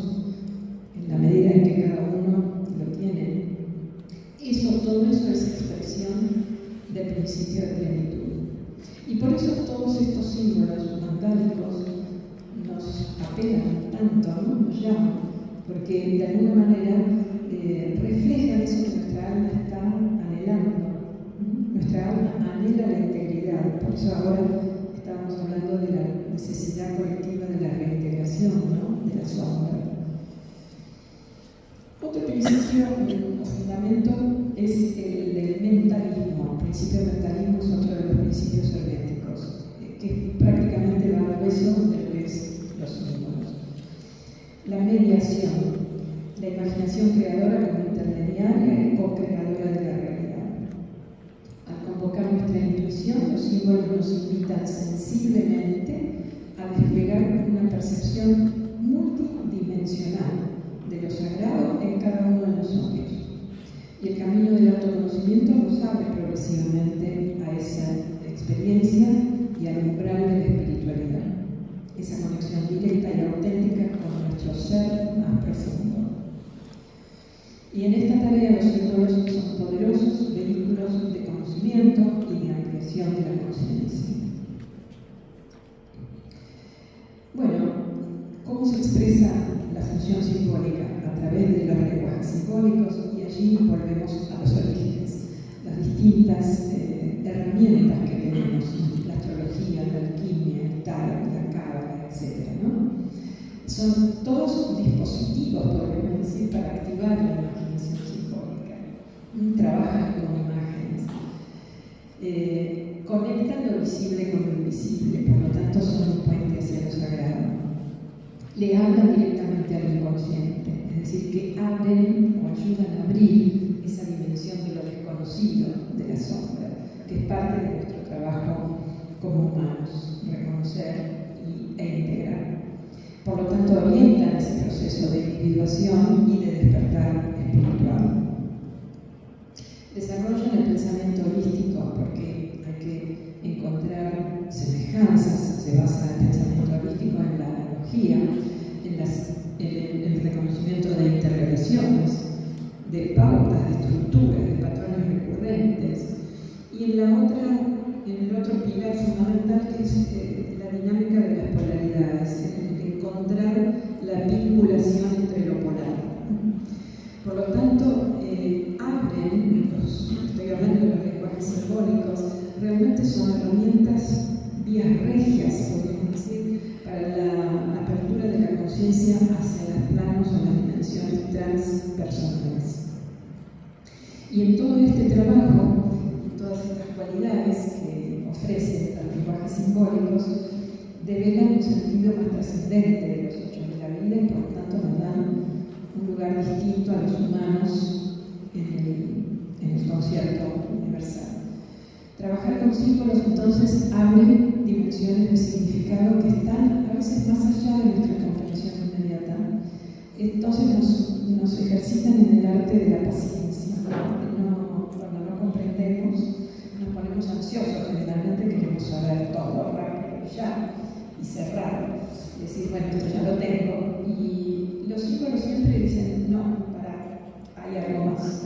en la medida en que cada uno lo tiene. Todo eso es expresión del principio de plenitud. Y por eso todos estos símbolos mandálicos nos apelan tanto, ¿no? Nos llaman, porque de alguna manera reflejan eso que nuestra alma está anhelando. Nuestra alma anhela la integridad, por eso ahora estábamos hablando de la necesidad colectiva de la reintegración, ¿no? De la sombra. Otro principio o fundamento es el del mentalismo. El principio del mentalismo es otro de los principios herméticos, que prácticamente va al hueso de lo que es los símbolos. La mediación, la imaginación creadora como intermediaria y co-creadora de la realidad. Al convocar nuestra intuición, los símbolos nos invitan sensiblemente a desplegar una percepción multidimensional de lo sagrado en cada uno de nosotros. Y el camino del autoconocimiento nos abre progresivamente a esa experiencia y al umbral de la espiritualidad, esa conexión directa y auténtica con nuestro ser más profundo. Y en esta tarea los símbolos son poderosos vehículos de conocimiento y de ampliación de la conciencia. Bueno, ¿cómo se expresa la función simbólica? A través de los lenguajes simbólicos, y allí volvemos a los orígenes, las distintas herramientas que tenemos, la astrología, la alquimia, el tarot, la cábala, etc., ¿no? Son todos dispositivos, podríamos decir, para activar la imaginación simbólica. Trabajan con imágenes, conectan lo visible con lo invisible, por lo tanto son un puente hacia lo sagrado. Le hablan directamente al inconsciente, es decir, que abren o ayudan a abrir esa dimensión de lo desconocido, de la sombra, que es parte de nuestro trabajo como humanos, reconocer e integrar. Por lo tanto, orientan ese proceso de individuación y de despertar espiritual. Desarrollan el pensamiento holístico porque hay que encontrar semejanzas, se basa el pensamiento holístico en la analogía, en el reconocimiento de interrelaciones, de pautas, de estructuras, de patrones recurrentes, y en el otro pilar fundamental que es la dinámica de las polaridades, el encontrar la vinculación entre lo polar. Por lo tanto, estoy hablando de los lenguajes simbólicos, realmente son herramientas vías regias, podemos decir, para la apertura de la conciencia hacia los planos o las dimensiones transpersonales Y en todo este trabajo, en todas estas cualidades que ofrecen los lenguajes simbólicos, develan un sentido más trascendente de los hechos de la vida y por lo tanto nos dan un lugar distinto a los humanos en el concierto universal. Trabajar con símbolos entonces abre dimensiones de significado que están a veces más allá de nuestra comprensión inmediata. Entonces nos ejercitan en el arte de la paciencia. Cuando no comprendemos, nos ponemos ansiosos, generalmente queremos saber todo rápido y ya, y cerrar, y decir, bueno, esto ya lo tengo. Y los símbolos siempre dicen, no, hay algo más.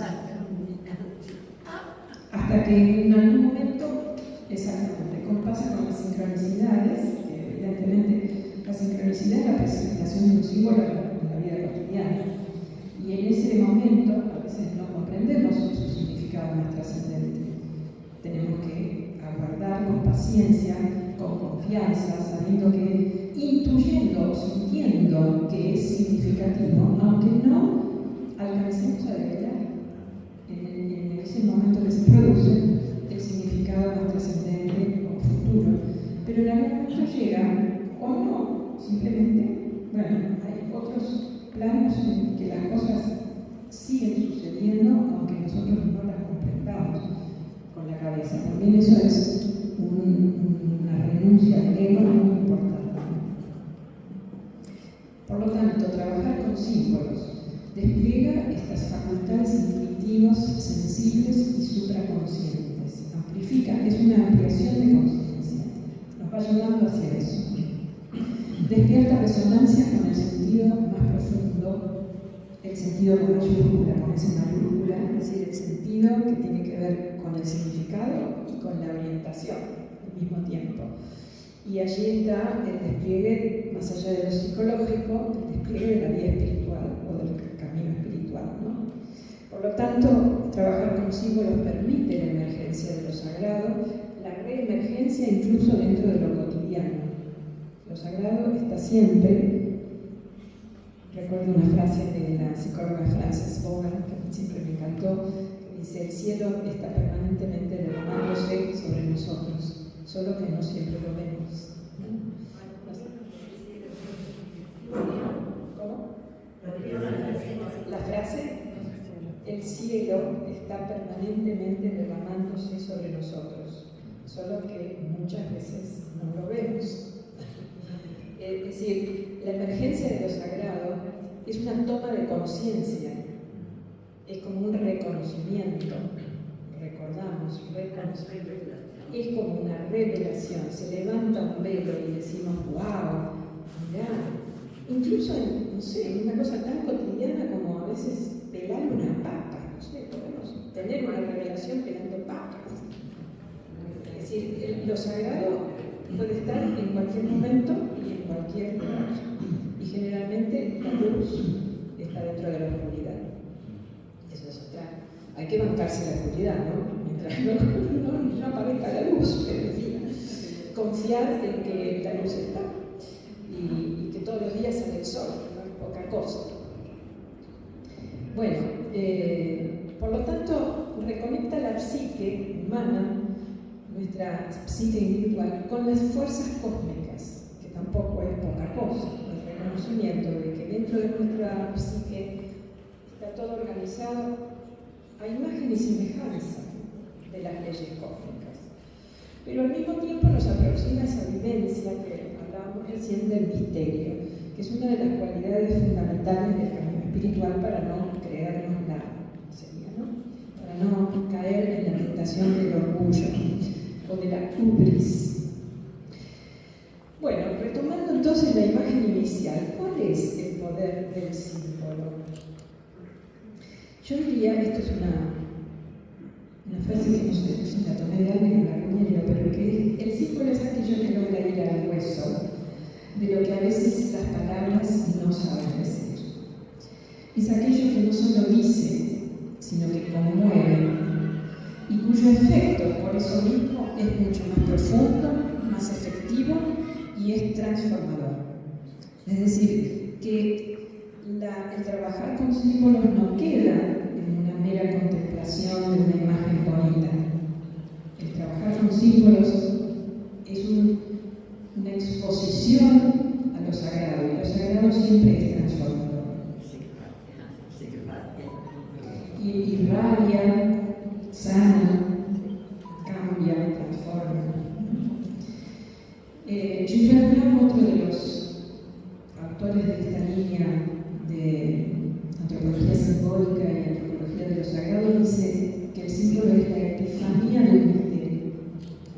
Hasta que en algún momento, exactamente, como pasa con las sincronicidades, evidentemente la sincronicidad es la presentación de un símbolo en la vida cotidiana. Y en ese momento, a veces no comprendemos su significado más trascendente. Tenemos que aguardar con paciencia, con confianza, sabiendo que, intuyendo o sintiendo que es significativo, aunque no alcancemos a develar en ese momento que se produce el significado más trascendente o futuro. Pero en algún momento llega, o no, simplemente, bueno, hay otros planos en que las cosas siguen sucediendo, aunque nosotros no las comprendamos con la cabeza. También eso es una renuncia al ego muy importante. Por lo tanto, trabajar con símbolos despliega estas facultades intuitivas, sensibles y supraconscientes. Amplifica, es una ampliación de conciencia. Nos va ayudando hacia eso. Despierta resonancia con el sentido más profundo, el sentido con mayúscula, con esa mayúscula, es decir, el sentido que tiene que ver con el significado y con la orientación al mismo tiempo. Y allí está el despliegue, más allá de lo psicológico, el despliegue de la vida espiritual o del camino espiritual, ¿no? Por lo tanto, trabajar con símbolos permite la emergencia de lo sagrado, la reemergencia incluso dentro de lo cotidiano. Lo sagrado está siempre. Recuerdo una frase de la psicóloga Frances Bogan, que a mí siempre me encantó, que dice: el cielo está permanentemente derramándose sobre nosotros, solo que no siempre lo vemos. ¿Cómo? La frase: el cielo está permanentemente derramándose sobre nosotros, solo que muchas veces no lo vemos. Es decir, la emergencia de lo sagrado es una toma de conciencia, es como un reconocimiento, recordamos, es como una revelación, se levanta un velo y decimos, wow, mirá, incluso en, no sé, en una cosa tan cotidiana como a veces pelar una papa, no sé, podemos tener una revelación pelando papas. Es decir, lo sagrado puede estar en cualquier momento y en cualquier lugar. Y generalmente la luz está dentro de la oscuridad. Eso es otra. Hay que bancarse la oscuridad, ¿no? Mientras no aparezca la luz, pero en fin, confiar en que la luz está y que todos los días sale el sol, no es poca cosa. Bueno, por lo tanto, reconecta la psique humana, nuestra psique individual, con las fuerzas cósmicas, que tampoco es poca cosa, el reconocimiento de que dentro de nuestra psique está todo organizado a imagen y semejanza de las leyes cósmicas. Pero al mismo tiempo nos aproxima esa vivencia que hablábamos recién del misterio, que es una de las cualidades fundamentales del camino espiritual para no creernos nada, sería, ¿no? Para no caer en la tentación del orgullo o de la hubris. Bueno, retomando entonces la imagen inicial, ¿cuál es el poder del símbolo? Yo diría, esto es una frase que no sé si la tomé de alguien en la reunión, pero que el símbolo es aquello que logra ir al hueso de lo que a veces las palabras no saben decir. Es aquello que no solo dice, sino que conmueve, y cuyo efecto, por eso mismo, es mucho más profundo, más efectivo y es transformador. Es decir, que el trabajar con símbolos no queda en una mera mera contemplación de una imagen bonita. El trabajar con símbolos es una exposición a lo sagrado, y lo sagrado siempre es transformador. Y irradia, sana, cambia, transforma. Gilbert Blanc, otro de los autores de esta línea de antropología simbólica y antropología de lo sagrado, dice que el símbolo es la epifanía del misterio.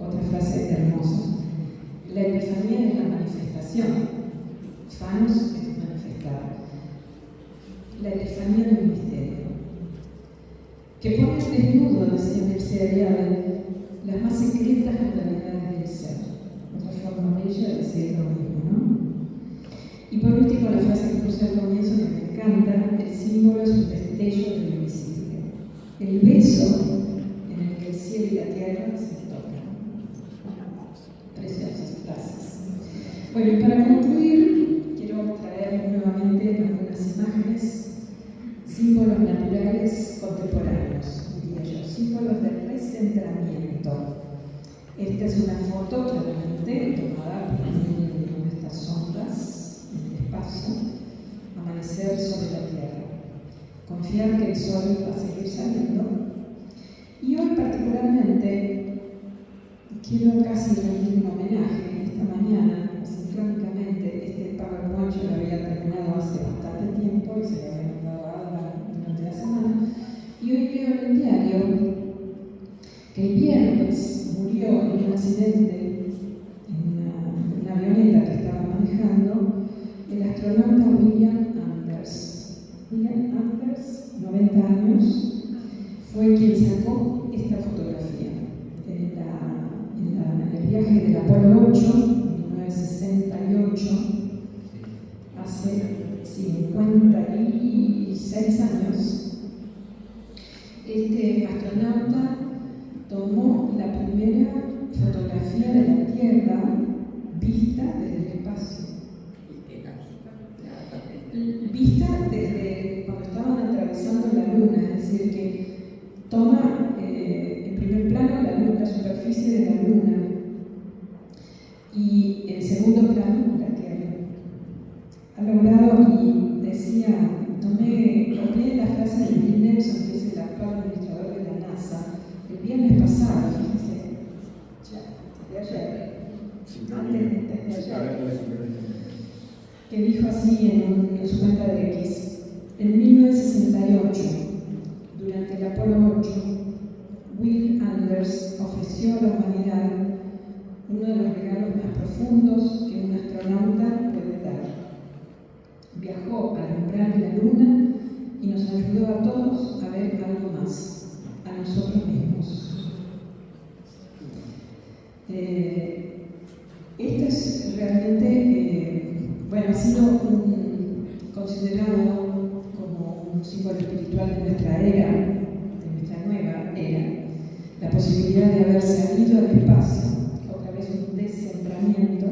Otra frase hermosa. La epifanía es la manifestación. Fanos es manifestar. La epifanía del misterio. Que pone al desnudo, decía Mircea Eliade, las más secretas modalidades del ser. Otra forma bella de decir lo mismo, ¿no? Y por último, la frase que puse al comienzo, que me encanta: el símbolo es un destello de lo invisible. El beso en el que el cielo y la tierra se tocan. Preciosas frases. Bueno, y para concluir, quiero traer nuevamente algunas imágenes, símbolos naturales contemporáneos, diría yo, símbolos de recentramiento. Esta es una foto claramente tomada por una de estas sondas en el espacio, amanecer sobre la Tierra, confiar que el sol va a seguir saliendo. Y hoy particularmente quiero casi rendir un homenaje. Esta mañana, sincrónicamente, este PowerPoint yo lo había terminado hace bastante tiempo y se lo había mandado a Alba durante la semana, y hoy leo en el diario que el viernes murió en un accidente en una avioneta que estaba manejando el astronauta William Anders. William Anders, 90 años, fue quien sacó esta fotografía en el viaje del Apolo 8, en 1968, hace 56 años. Este astronauta tomó la primera fotografía de la Tierra vista desde el espacio. Vista desde cuando estaban atravesando la Luna, es decir, que toma en primer plano la superficie de la Luna y en segundo plano la Tierra. Ha logrado, y decía, copié la frase de Bill Nelson, que es el actual administrador de la NASA, el viernes pasado, fíjense, de ayer, antes de ayer, que dijo así en su cuenta de X: en 1968, durante el Apolo 8, Will Anders ofreció a la humanidad uno de los regalos más profundos que un astronauta puede dar. Viajó al umbral de la Luna y nos ayudó a todos a ver algo más, a nosotros mismos. Esto es realmente, ha sido considerado como un símbolo espiritual de nuestra era, de nuestra nueva era, la posibilidad de haber salido al espacio, otra vez un descentramiento,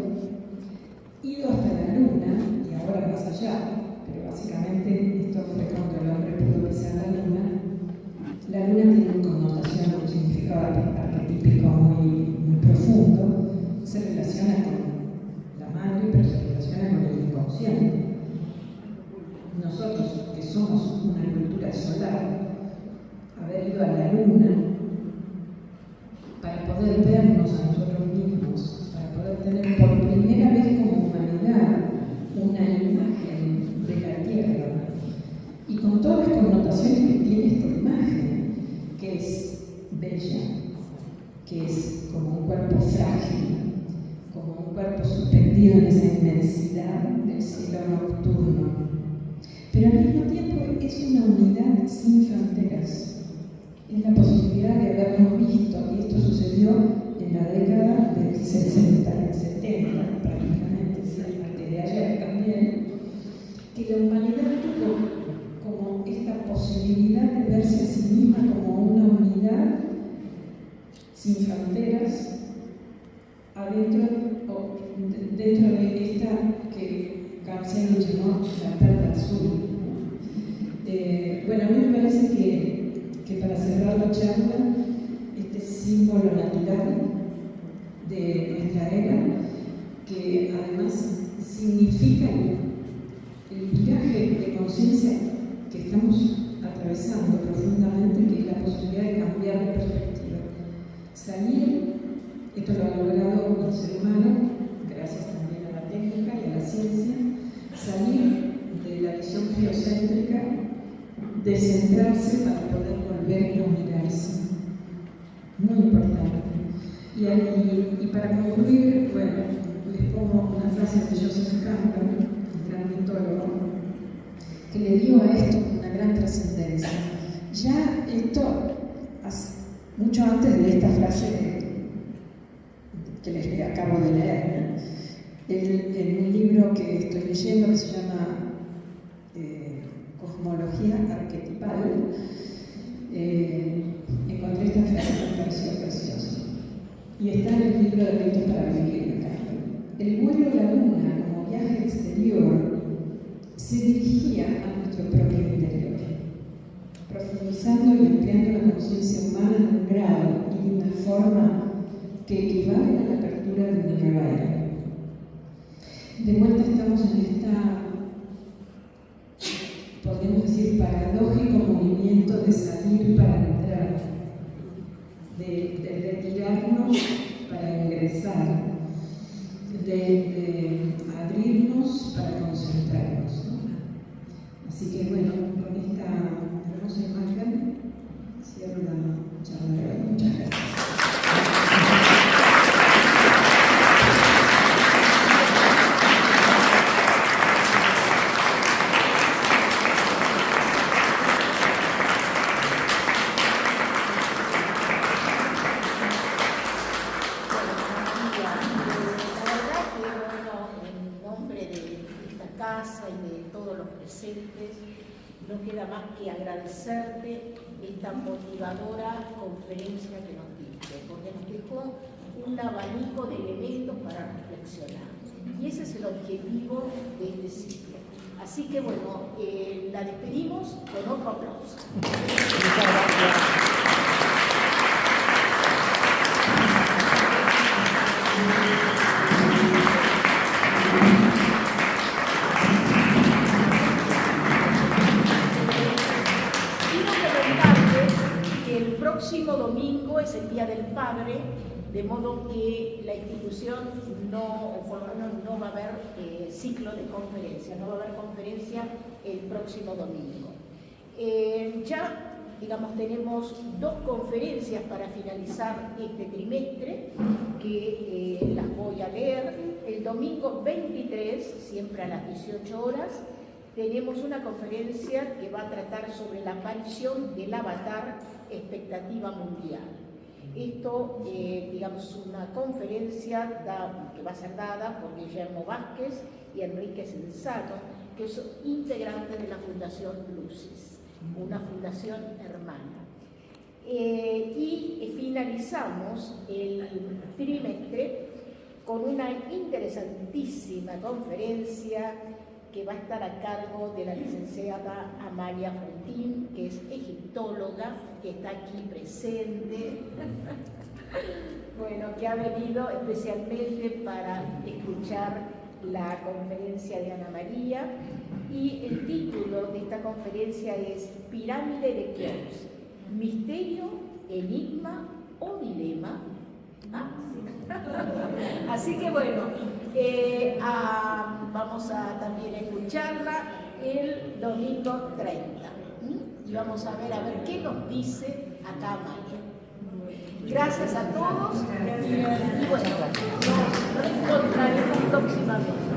ido hasta la Luna y ahora más allá, pero básicamente esto fue cuando el hombre pudo pisar la Luna. La Luna tiene una connotación, un significado arquetípico muy profundo, se relaciona con la madre, pero se relaciona con el inconsciente. Nosotros, que somos una cultura solar, haber ido a la Luna para poder vernos a nosotros mismos, para poder tener por primera vez como humanidad una imagen de la Tierra, y con todas las connotaciones que tiene esta imagen, que es bella, que es como un cuerpo frágil, como un cuerpo suspendido en esa inmensidad del cielo nocturno, pero al mismo tiempo es una unidad sin fronteras. Es la posibilidad de habernos visto, y esto sucedió en la década del 60, 70 prácticamente, antes de ayer también, que la humanidad tuvo como esta posibilidad de verse a sí misma como una unidad sin fronteras, dentro de esta que García llamó la perla azul. A mí me parece que dar la charla, este símbolo natural de nuestra era, que además significa el viraje de conciencia que estamos atravesando profundamente, que es la posibilidad de cambiar de perspectiva. Salir, esto lo ha logrado el ser humano, gracias también a la técnica y a la ciencia, salir de la visión geocéntrica, descentrarse para poder volver a mirarse. Muy importante. Y para concluir, bueno, les pongo una frase de Joseph Campbell, el gran mitólogo, que le dio a esto una gran trascendencia. Ya esto, mucho antes de esta frase que les acabo de leer, en un libro que estoy leyendo que se llama Cosmología Arquetipal, encontré esta frase que me pareció preciosa. Y está en el libro de Ritos para Vivir acá. El vuelo a la luna como viaje exterior se dirigía a nuestro propio interior, profundizando y ampliando la conciencia humana en un grado y de una forma que equivalen a la apertura de una nueva era. De vuelta estamos en esta, podemos decir, paradójico movimiento de salir para entrar, de retirarnos para ingresar, de abrirnos para concentrarnos, ¿no? Así que bueno, con esta hermosa imagen cierro la charla de hoy. Muchas gracias. No queda más que agradecerte esta motivadora conferencia que nos diste, porque nos dejó un abanico de elementos para reflexionar. Y ese es el objetivo de este ciclo. Así que bueno, la despedimos con otro aplauso. Muchas gracias. El próximo domingo es el Día del Padre, de modo que la institución no va a haber ciclo de conferencia, no va a haber conferencia el próximo domingo. Ya, digamos, tenemos 2 conferencias para finalizar este trimestre, que las voy a leer. El domingo 23, siempre a las 18 horas, tenemos una conferencia que va a tratar sobre la aparición del avatar expectativa mundial. Esto, digamos, una conferencia que va a ser dada por Guillermo Vázquez y Enrique Sensano, que son integrantes de la Fundación Lucis, una fundación hermana. Y finalizamos el trimestre con una interesantísima conferencia que va a estar a cargo de la licenciada Amalia Frentín, que es egiptóloga, que está aquí presente, bueno, que ha venido especialmente para escuchar la conferencia de Ana María, y el título de esta conferencia es Pirámide de Keops, misterio, enigma o dilema. Así que bueno, vamos a también escucharla el domingo 30 y vamos a ver qué nos dice acá Amalia. Gracias a todos y bueno, nos reencontraremos próximamente.